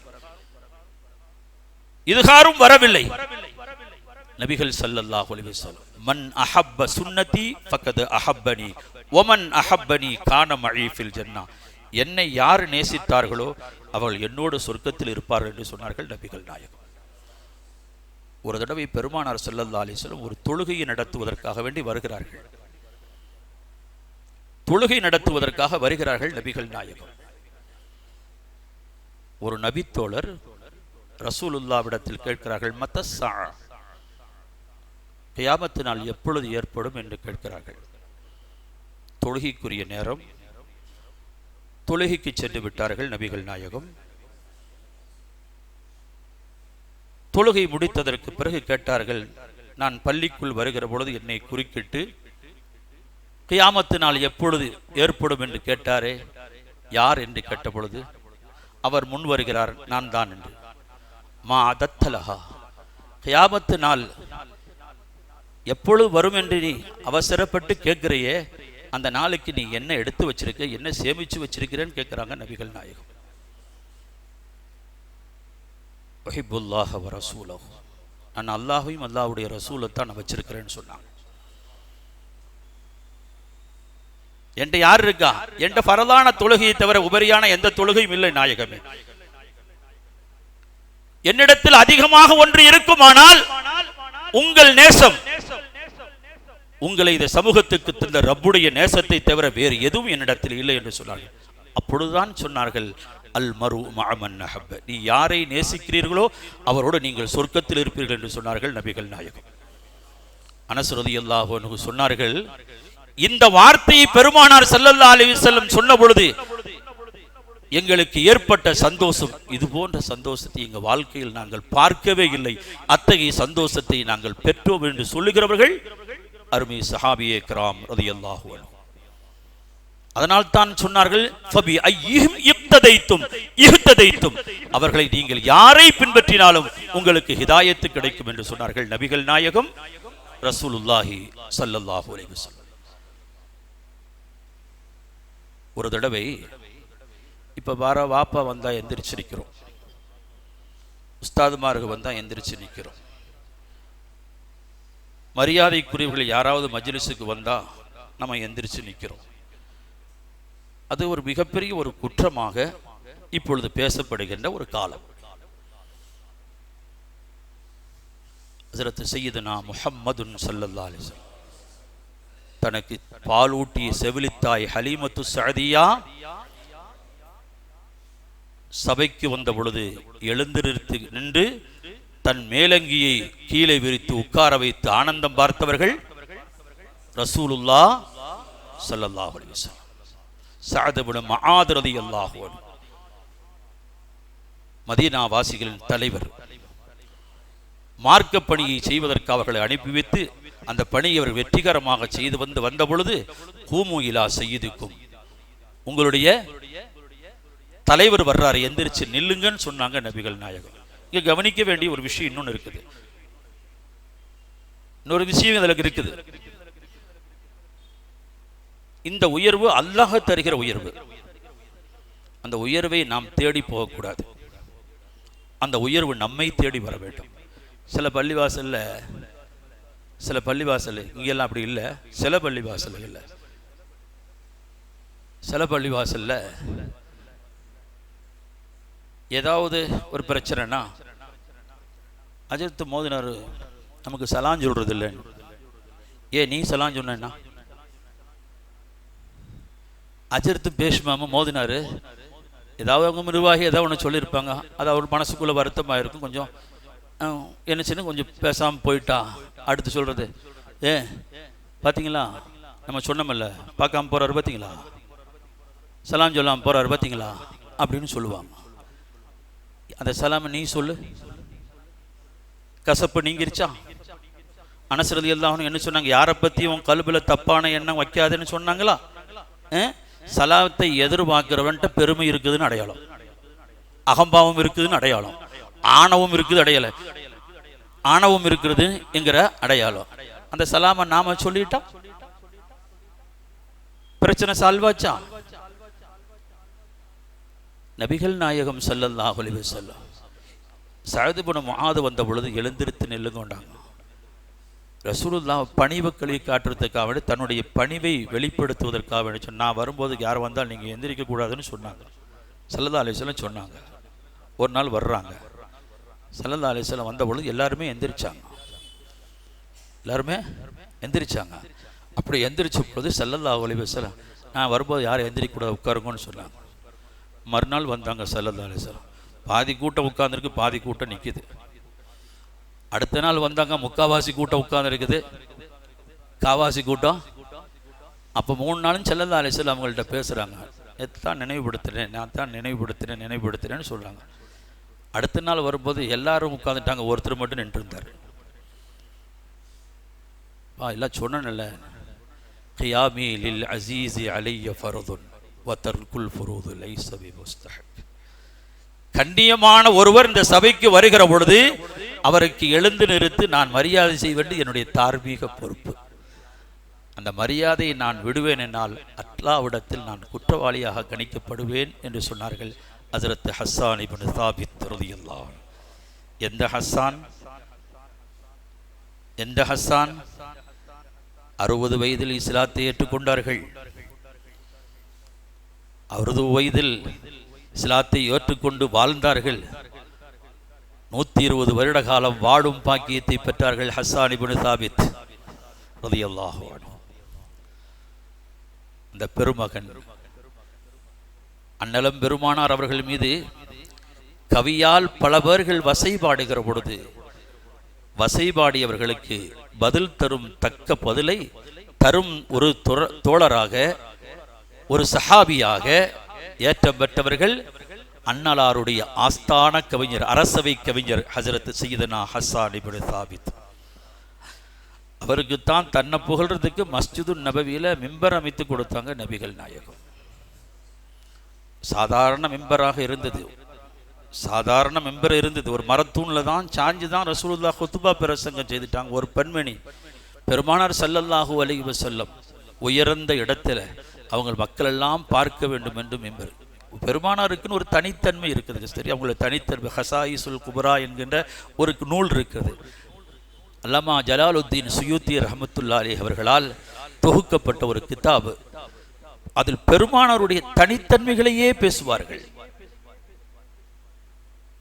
இதுகாரும் வரவில்லை. நபிகள் ஸல்லல்லாஹு அலைஹி வஸல்லம், மன் அஹப்ப சுன்னதி ஃபக்கத் அஹப்பனி வமன் அஹப்பனி கான மஇ ஃபில் ஜன்னah. என்னை யார் நேசித்தார்களோ அவர்கள் என்னோடு சொர்க்கத்தில் இருப்பார்கள் என்று சொன்னார்கள் நபிகள் நாயகம். ஒரு தடவை பெருமானார் ஸல்லல்லாஹு அலைஹி வஸல்லம் ஒரு தொழுகையை நடத்துவதற்காக வேண்டி வருகிறார்கள். தொழுகை நடத்துவதற்காக வருகிறார்கள் நபிகள் நாயகம். ஒரு நபித்தோழர் ரசூலுல்லாஹ்விடத்தில் கேட்கிறார்கள், மத்தஸ்ஸா, கியாமத்து நாள் எப்பொழுது ஏற்படும் என்று கேட்கிறார்கள். தொழுகைக்குரிய நேரம், தொழுகைக்கு சென்று விட்டார்கள் நபிகள் நாயகம். தொழுகை முடித்ததற்கு பிறகு கேட்டார்கள், நான் பள்ளிக்குள் வருகிற பொழுது என்னை குறுக்கிட்டு கியாமத்து நாள் எப்பொழுது ஏற்படும் என்று கேட்டாரே, யார் என்று கேட்ட பொழுது அவர் முன் வருகிறார், நான் தான் என்று. மா அதத்தலஹா, கியாமத்து நாள் எப்பொழுது வரும் என்று நீ அவசரப்பட்டு கேட்கிறையே, அந்த நாளுக்கு நீ என்ன எடுத்து வச்சிருக்க, என்ன சேமிச்சு வச்சிருக்கிறேன்னு கேட்கிறாங்க நபிகள் நாயகம். உஹிப்புல்லாஹ வ ரசூலஹு, நான் அல்லாஹ்வையும் அல்லாஹ்வுடைய ரசூலை தான் நான் வச்சிருக்கிறேன்னு சொன்னாங்க. என்கிட்ட யார் இருக்கா? என்கிட்ட ஃபரலான தொழுகையை தவிர உபரியான எந்த தொழுகையும் இல்லை நாயகமே. என்னிடத்தில் அதிகமாக ஒன்று இருக்குமானால் உங்கள் நேசம், உங்களை இந்த சமூகத்துக்கு தந்த ரப்புடைய நேசத்தை தவிர வேறு எதுவும் என்னிடத்தில் இல்லை என்று சொன்னார்கள். அப்பொழுதுதான் சொன்னார்கள், அல் மரு மஅமன் அஹப்ப, நீ யாரை நேசிக்கிறீர்களோ அவரோடு நீங்கள் சொர்க்கத்தில் இருப்பீர்கள் என்று சொன்னார்கள் நபிகள் நாயகம். அனஸ் ரலியல்லாஹு அன்ஹு சொன்னார்கள், இந்த வார்த்தையை பெருமானார் ஸல்லல்லாஹு அலைஹி வஸல்லம் சொன்ன பொழுது எங்களுக்கு ஏற்பட்ட சந்தோஷம், இது போன்ற சந்தோஷத்தை எங்கள் வாழ்க்கையில் நாங்கள் பார்க்கவே இல்லை, அத்தகைய சந்தோஷத்தை நாங்கள் பெற்றோம் என்று சொல்லுகிறவர்கள் அருமை சஹாபியே கிராம் ரலியல்லாஹு அன்ஹு. அதனால் தான் சொன்னார்கள், ஃபபி ஐயிஹிம் இக்ததைத்தும் இஹ்ததைத்தும், அவர்களை நீங்கள் யாரை பின்பற்றினாலும் உங்களுக்கு ஹிதாயத்து கிடைக்கும் என்று சொன்னார்கள் நபிகள் நாயகம் ரசூலுல்லாஹி ஸல்லல்லாஹு அலைஹி வஸல்லம். ஒரு தடவை இப்ப வார வாப்பா வந்தா எந்திரிச்சு நிற்கிறோம், உஸ்தாதுமார்கள் வந்தா எந்திரிச்சு நிற்கிறோம். மரியாதைக்குரியவர்கள் யாராவது மஜ்லிஸுக்கு வந்தா நம்ம எந்திரிச்சு நிற்கிறோம். அது ஒரு மிகப்பெரிய ஒரு குற்றமாக இப்பொழுது பேசப்படுகின்ற ஒரு காலம். ஹஜ்ரத் சய்யிதுனா முஹம்மதுன் ஸல்லல்லாஹு அலைஹி வஸல்லம் தனக்கு பாலூட்டிய செவிலித்தாய் ஹலீமத்து ஸஅதியா சபைக்கு வந்த பொழுது எழுந்திருத்து நின்று தன் மேலங்கியை கீழே விரித்து உட்கார வைத்து ஆனந்தம் பார்த்தவர்கள் ரசூலுல்லாஹ் ஸல்லல்லாஹு அலைஹி வஸல்லம். சஅத் இப்னு முஆத் ரலியல்லாஹு அன்ஹு, மதீனா வாசிகளின் தலைவர், மார்க்க பணியை செய்வதற்கு அவர்களை அனுப்பி வைத்து அந்த பணியை அவர் வெற்றிகரமாக செய்து வந்த பொழுது, கூமு இலா சய்யிதுக்கும், உங்களுடைய தலைவர் வர்றாரு, எந்திரிச்சு நில்லுங்கன்னு சொன்னாங்க நபிகள் நாயகம். இங்க கவனிக்க வேண்டிய ஒரு விஷயம் இன்னொன்னு இருக்குது, இன்னொரு விஷயம் இதுல இருக்குது. இந்த உயர்வு அல்லாஹ் தருகிற உயர்வு. அந்த உயர்வை நாம் தேடி போகக்கூடாது, அந்த உயர்வு நம்மை தேடி வர வேண்டும். சில பள்ளிவாசல் இங்கெல்லாம் அப்படி இல்லை, சில பள்ளிவாசல்கள் இல்லை, சில பள்ளிவாசல்ல ஏதாவது ஒரு பிரச்சனைனா அஜர்த்து மோதினார் நமக்கு சலான் சொல்றது இல்லை. ஏன் நீ சலான் சொன்னா? அஜர்த்து பேசுமாம மோதினாரு, ஏதாவது அவங்க நிர்வாகி ஏதாவது ஒன்று சொல்லியிருப்பாங்க, அது அவர் மனசுக்குள்ளே வருத்தமாக இருக்கும். கொஞ்சம் என்னச்சுன்னு கொஞ்சம் பேசாமல் போயிட்டா அடுத்து சொல்கிறது, பார்த்தீங்களா நம்ம சொன்னோமில்ல பார்க்காம போகிறாரு பார்த்தீங்களா, சலாம் சொல்லாமல் போகிறாரு பார்த்தீங்களா அப்படின்னு சொல்லுவாங்க. அந்த சலாமை நீ சொல்லு, கசப்பு நீங்கிருச்சா? அனஸ் ரலியல்லாஹு அன்ஹு என்ன சொன்னாங்க? யாரை பற்றியும் கல்பில் தப்பான எண்ணம் வைக்காதுன்னு சொன்னாங்களா? சலாத்தை எதிர்பார்க்கிறவன்ட்ட பெருமை இருக்குதுன்னு அடையாளம், அகம்பாவம் இருக்குதுன்னு அடையாளம், ஆணவம் இருக்குது அடையாளம், ஆணவம் இருக்கிறது என்கிற அடையாளம். அந்த சலாமை நாம சொல்லிட்டா பிரச்சனை சால்வாச்சா? நபிகள் நாயகம் ஸல்லல்லாஹு அலைஹி வஸல்லம் சஅத் இப்னு முஆத் வந்த பொழுது எழுந்திருத்து நில்லுங்கொண்டாங்க. ரசூலுல்லாஹ் பணிவை கழுவி காட்டுறதுக்காக தன்னுடைய பணிவை வெளிப்படுத்துவதற்காக சொன்ன, நான் வரும்போது யார் வந்தால் நீங்கள் எந்திரிக்க கூடாதுன்னு சொன்னாங்க. ஸல்லல்லாஹு அலைஹி வஸல்லம் சொன்னாங்க. ஒரு நாள் வர்றாங்க, ஸல்லல்லாஹு அலைஹி வஸல்லம் வந்த பொழுது எல்லாருமே எந்திரிச்சாங்க, எல்லாருமே எந்திரிச்சாங்க. அப்படி எந்திரிச்ச பொழுது ஸல்லல்லாஹு அலைஹி வஸல்லம் நான் வரும்போது யாரும் எந்திரிக்கக்கூடாது உட்காருங்கன்னு சொன்னாங்க. மறுநாள் வந்தாங்க ஸல்லல்லாஹு அலைஹி வஸல்லம், பாதி கூட்டம் உட்கார்ந்துருக்கு, பாதி கூட்டம் நிற்கிது. அடுத்த நாள் வந்தாங்க, முக்காவாசி கூட்டம் உட்கார்ந்துருக்குது, காவாசி கூட்டம். அப்போ 3 நாளும் ஸல்லல்லாஹு அலைஹி வஸல்லம் அவங்கள்ட்ட பேசுகிறாங்க, தான் நினைவுபடுத்துகிறேன், நான் தான் நினைவுபடுத்துகிறேன்னு சொல்கிறாங்க. அடுத்த நாள் வரும்போது எல்லாரும் உட்காந்துட்டாங்க, ஒருத்தர் மட்டும் நின்று இருந்தார். எல்லாம் சொன்னேன்ல, கியாமி லில் அசீஸி அலைய ஃபர்துன் வ தர்குல் ஃபுரூது லைஸ பிமுஸ்தஹப். கண்ணியமான ஒருவர் இந்த சபைக்கு வருகிற பொழுது அவருக்கு எழுந்து நிறுத்து நான் மரியாதை செய்ய வேண்டிய என்னுடைய தார்மீக பொறுப்பு. அந்த மரியாதையை நான் விடுவேன் என்னால் அல்லாஹ்விடத்தில் நான் குற்றவாளியாக கணிக்கப்படுவேன் என்று சொன்னார்கள் ஹஸரத் ஹஸ்ஸான் இப்னு சாபித் ரலியல்லாஹு அன்ஹு. எந்த ஹஸ்ஸான் 60 வயதில் இஸ்லாத்தை ஏற்றுக்கொண்டார்கள். 60 வயதில் இஸ்லாத்தை ஏற்றுக்கொண்டு வாழ்ந்தார்கள். 120 வருட காலம் வாழும் பாக்கியத்தை பெற்றார்கள் ஹஸ்ஸான் இப்னு சாபித் ரலியல்லாஹு அன்ஹு. அந்த பெருமகன் அன்னலம் பெருமானார் அவர்கள் மீது கவியால் பல பேர்கள் வசைபாடுகிற பொழுது வசைபாடியவர்களுக்கு பதில் தரும் தக்க பதிலை தரும் ஒரு தோழராக, ஒரு சஹாபியாக ஏற்றம் பெற்றவர்கள் அன்னலாருடைய ஆஸ்தான கவிஞர், அரசவை கவிஞர் ஹஜரத் சையதுனா ஹஸ்ஸான் இப்னு சாபித். அவருக்குத்தான் தன்னை புகழ்றதுக்கு மஸ்ஜிது நபவியில மிம்பர் அமைத்து கொடுத்தாங்க நபிகள் நாயகம். சாதாரண மிம்பராக இருந்தது, சாதாரண மெம்பர் இருந்தது. ஒரு மரத்தூண்ல தான் சாஞ்சு தான் ரசூலுல்லாஹ் குத்துபா பிரசங்கம் செய்துட்டாங்க. ஒரு பெண்மணி பெருமானார் ஸல்லல்லாஹு அலைஹி வஸல்லம் உயர்ந்த இடத்துல அவங்க மக்கள் எல்லாம் பார்க்க வேண்டும் என்று மெம்பர். பெருமானாருக்குன்னு ஒரு தனித்தன்மை இருக்குது, சரி, அவங்களுக்கு தனித்தன்மை. ஹசாயிசுல் குபரா என்கின்ற ஒரு நூல் இருக்குது. அல்லாமா ஜலாலுத்தீன் சுயூத்தி ரஹ்மத்துல்லாஹி அலைஹி அவர்களால் தொகுக்கப்பட்ட ஒரு கிதாபு. அதில் பெருமானாருடைய தனித்தன்மைகளையே பேசுவார்கள்.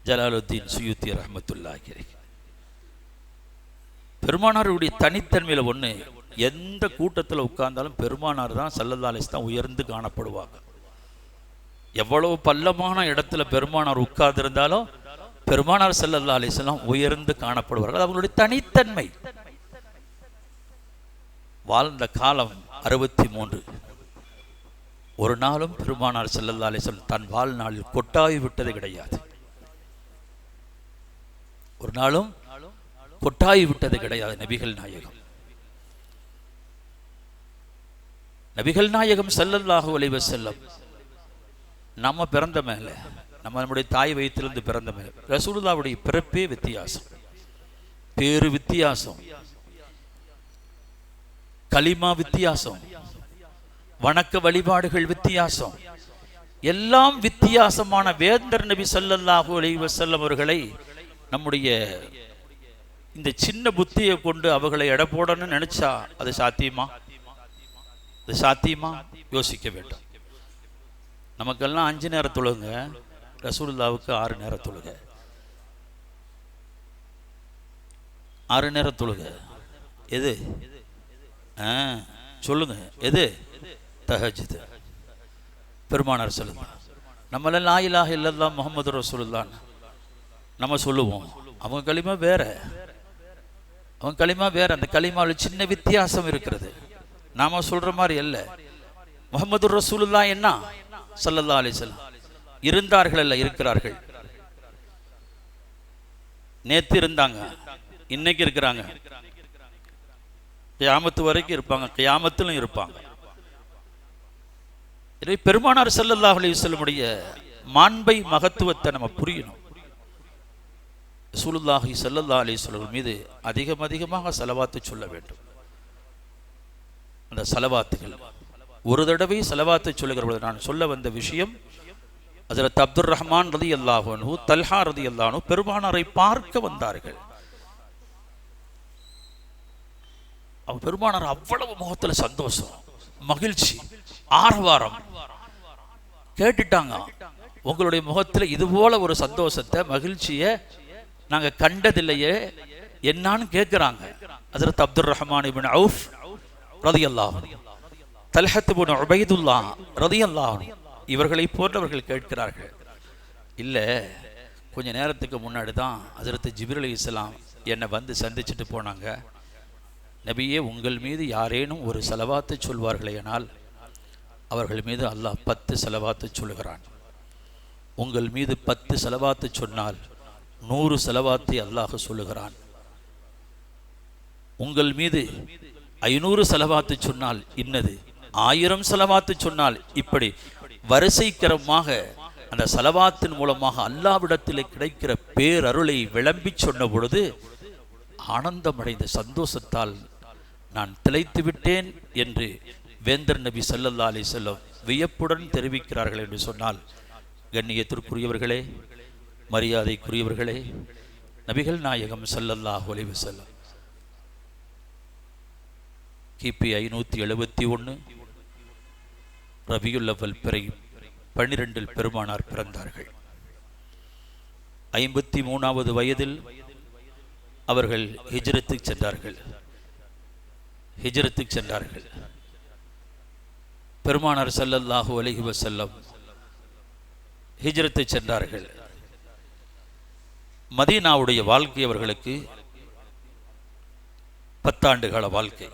ஜலாலுத்தீன் சுயூத்தி ரஹ்மத்துல்லாஹி அலைஹி பெருமானாருடைய தனித்தன்மையில ஒண்ணு, எந்த கூட்டத்தில் உட்கார்ந்தாலும் பெருமானார் தான் ஸல்லல்லாஹு அலைஹி வஸல்லம் உயர்ந்து காணப்படுவாங்க. எவ்வளவு பள்ளமான இடத்துல பெருமானார் உட்கார்ந்திருந்தாலும் பெருமானார் ஸல்லல்லாஹு அலைஹி வஸல்லம் உயர்ந்து காணப்படுவார்கள். அவங்களுடைய தனித்தன்மை. வாழ்ந்த காலம் 63. ஒரு நாளும் பெருமானார் ஸல்லல்லாஹு அலைஹி வஸல்லம் தன் வாழ்நாளில் கொட்டாவி விட்டது கிடையாது. ஒரு நாளும் கொட்டாய் விட்டது கிடையாது. நபிகள் நாயகம் ஸல்லல்லாஹு அலைஹி வஸல்லம் நம்ம பிறந்த மேல, நம்முடைய தாய் வயிற்றிலிருந்து பிறந்த மேல ரசூலுல்லாஹ்வுடைய பிறப்பே வித்தியாசம், பேரு வித்தியாசம், கலிமா வித்தியாசம், வணக்க வழிபாடுகள் வித்தியாசம், எல்லாம் வித்தியாசமான வேந்தர் நபி ஸல்லல்லாஹு அலைஹி வஸல்லம் அவர்களை நம்முடைய இந்த சின்ன புத்தியை கொண்டு அவர்களை எடை போடணும்னு நினைச்சா அது சாத்தியமா? அது சாத்தியமா? யோசிக்க வேண்டும். நமக்கெல்லாம் 5 நேர தொழுங்க, ரசூலுல்லாவுக்கு 6 நேர தொழுக. 6 நேர தொழுக எது? சொல்லுங்க, எது? தஹஜ்ஜுத். பெருமானார் சொல்லுங்க. நம்மள லா இலாஹ இல்லல்லாஹ் முஹம்மது ரசூலுல்லாஹ் நம்ம சொல்லுவோம். அவங்க களிமா வேற, அவங்க களிமா வேற. அந்த களிமாவில் சின்ன வித்தியாசம் இருக்கிறது. நாம சொல்ற மாதிரி அல்ல. முஹம்மது ரசூலுல்லாஹ் என்ன ஸல்லல்லாஹு அலைஹி வஸல்லம் இருந்தார்கள் அல்ல, இருக்கிறார்கள். நேத்து இருந்தாங்க, இன்னைக்கு இருக்கிறாங்க, கியாமத்து வரைக்கும் இருப்பாங்க, கியாமத்திலும் இருப்பாங்க. பெருமானார் ஸல்லல்லாஹு அலைஹி வஸல்லமுடைய மாண்பை மகத்துவத்தை நம்ம புரியணும். ரசூலுல்லாஹி ஸல்லல்லாஹு அலைஹி வஸல்லம் மீது அதிகமாக ஸலவாத்து சொல்ல வேண்டும். அந்த ஸலவாத்துகள் ஒரு தடவை ஸலவாத்து சொல்லுகிற பொழுது நான் சொல்ல வந்த விஷயம், ஹஜ்ரத் அப்துர் ரஹ்மான் ரலியல்லாஹு அன்ஹு, தல்ஹா ரலியல்லாஹு அன்ஹு பெருமானாரை பார்க்க வந்தார்கள். அவ பெருமானார் அவ்வளவு முகத்துல சந்தோஷம், மகிழ்ச்சி, ஆரவாரம். கேட்டுட்டாங்க, உங்களுடைய முகத்துல இது போல ஒரு சந்தோஷத்தை, மகிழ்ச்சியை நாங்க கண்டதில்லையே, என்னான்னு கேட்கிறாங்க. ஹஜ்ரத் அப்துர் ரஹ்மான் இப்னு அவுஃப் ரலியல்லாஹு அன்ஹு, தல்ஹத் இப்னு உபைதுல்லாஹ் ரலியல்லாஹு அன்ஹு இவர்களை போன்றவர்கள் கேட்கிறார்கள். இல்ல, கொஞ்ச நேரத்துக்கு முன்னாடி தான் ஹஜ்ரத் ஜிப்ரீல் அலைஹிஸ்ஸலாம் என்னை வந்து சந்திச்சுட்டு போனாங்க. நபியே, உங்கள் மீது யாரேனும் ஒரு ஸலவாத்து சொல்வார்களேனால் அவர்கள் மீது அல்லாஹ் 10 ஸலவாத்து சொல்லுகிறான். உங்கள் மீது 10 ஸலவாத்து சொன்னால் 100 ஸலவாத்தை அல்லாஹ் சொல்லுகிறான். உங்கள் மீது 500 ஸலவாத்து சொன்னால் இன்னது, 1000 ஸலவாத்து சொன்னால் இப்படி வரிசைக்கரமாக அந்த ஸலவாத்தின் மூலமாக அல்லாஹ்விடத்திலே கிடைக்கிற பேரருளை விளம்பி சொன்ன பொழுது ஆனந்தமடைந்த சந்தோஷத்தால் நான் திளைத்து விட்டேன் என்று வேந்தர் நபி ஸல்லல்லாஹு அலைஹி வஸல்லம் வியப்புடன் தெரிவிக்கிறார்கள் என்று சொன்னால், கண்ணியத்திற்குரியவர்களே, மரியாதைக்குரியவர்களே, நபிகள் நாயகம் ஸல்லல்லாஹு அலைஹி வஸல்லம் கிபி 571 ரபியுல் அவ்வல் பிறை 12 பெருமானார் பிறந்தார்கள். 53வது வயதில் அவர்கள் ஹிஜ்ரத்துக்கு சென்றார்கள். பெருமானார் ஸல்லல்லாஹு அலைஹி வஸல்லம் ஹிஜ்ரத்துக்கு சென்றார்கள். மதீனாவுடைய வாழ்க்கை அவர்களுக்கு 10 ஆண்டுகால வாழ்க்கை.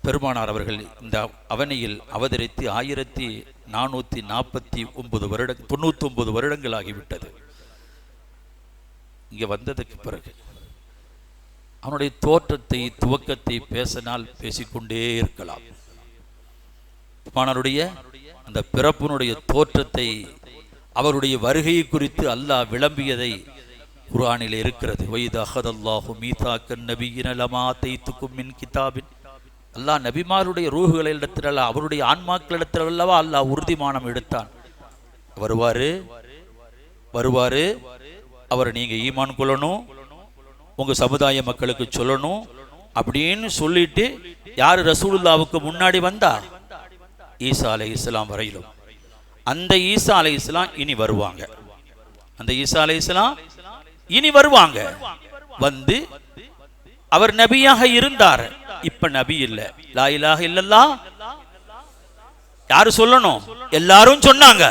பெருமானார் அவர்கள் இந்த அவனியில் அவதரித்து 1499 வருடங்கள் ஆகிவிட்டது. இங்கே வந்ததுக்கு பிறகு அவனுடைய தோற்றத்தை, துவக்கத்தை பேசினால் பேசிக்கொண்டே இருக்கலாம். பெருமானாருடைய அந்த பிறப்பினுடைய தோற்றத்தை, அவருடைய வருகையை குறித்து அல்லாஹ் விளம்பியதை குர்ஆனில் இருக்கிறது. வைதா அஹதல்லாஹு மீதாக்கன் நபியின லமா தைத்துக்கும் மின் கிதாபின். அல்லாஹ் நபிமாருடைய ரூஹுகளிடத்தில், அவருடைய ஆன்மாக்களிடத்தில் அல்லவா அல்லாஹ் உறுதிமானம் எடுத்தான். வருவாரு, அவரை நீங்க ஈமான் கொள்ளணும், உங்க சமுதாய மக்களுக்கு சொல்லணும் அப்படின்னு சொல்லிட்டு யாரு ரசூலுல்லாவுக்கு முன்னாடி வந்தா? ஈசா அலைஹிஸ்ஸலாம் வரையிலும். அந்த ஈசா அலைஹிஸ்ஸலாம் இனி வருவாங்க. வந்து அவர் நபியாக இருந்தார். இப்ப நபி இல்ல. லா இலாஹ இல்லல்லாஹ் யாரு சொல்லணும்? எல்லாரும் சொன்னாங்க,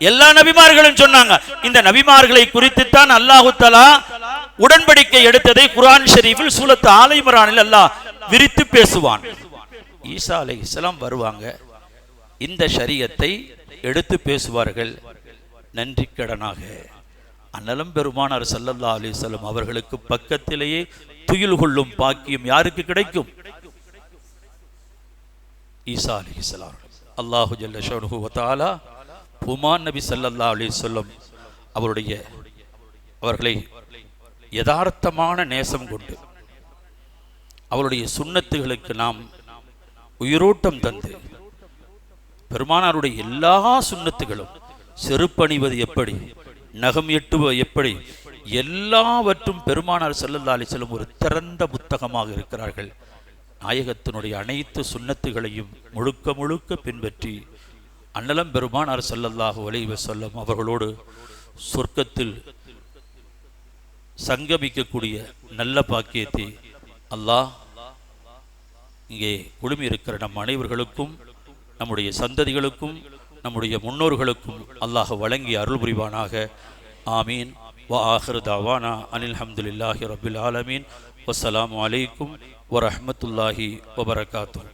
எல்லா நபிமார்களும் சொன்னாங்க. இந்த நபிமார்களை குறித்து தான் அல்லாஹ் தஆலா உடன்படிக்கை எடுத்ததை குர்ஆன் ஷரீஃபில் சூரத் ஆல இம்ரானில் அல்லாஹ் விரித்து பேசுவான். ஈசா அலைஹிஸ்ஸலாம் வருவாங்க, இந்த ஷரியத்தை எடுத்து பேசுவார்கள் நன்றி கடனாக. அன்னலம் பெருமானார் ஸல்லல்லாஹு அலைஹி வஸல்லம் அவர்களுக்கு பக்கத்திலேயே துயில் கொள்ளும் பாக்கியம் யாருக்கு கிடைக்கும்? ஈசா அலைஹிஸ்ஸலாம். அல்லாஹு ஜல்ல ஷஅனுஹு வ தஆலா புமான் நபி ஸல்லல்லாஹு அலைஹி வஸல்லம் அவர்களை யதார்த்தமான நேசம் கொண்டு அவருடைய சுன்னத்துகளுக்கு நாம் உயிரோட்டம் தந்து, பெருமானாருடைய எல்லா சுன்னத்துகளும், செருப்பணிவது எப்படி, நகம் எட்டுவது எப்படி, எல்லாவற்றும் பெருமானார் ஸல்லல்லாஹு அலைஹி வஸல்லம் ஒரு திறந்த புத்தகமாக இருக்கிறார்கள். நாயகத்தினுடைய அனைத்து சுன்னத்துகளையும் முழுக்க பின்பற்றி அண்ணலம் பெருமானார் ஸல்லல்லாஹு அலைஹி வஸல்லம் அவர்களோடு சொர்க்கத்தில் சங்கமிக்கக்கூடிய நல்ல பாக்கியத்தை அல்லாஹ் இங்கே குழுமி இருக்கிற நம் அனைவர்களுக்கும், நம்முடைய சந்ததிகளுக்கும், நம்முடைய முன்னோர்களுக்கும் அல்லாஹ் வழங்கி அருள் புரிவானாக. ஆமீன். வ ஆஹிரு தஅவானா அனில் ஹம்துலில்லாஹி ரப்பில் ஆலமீன். வஸ்ஸலாமு அலைக்கும் வரஹ்மத்துல்லாஹி வபரகாத்துஹு.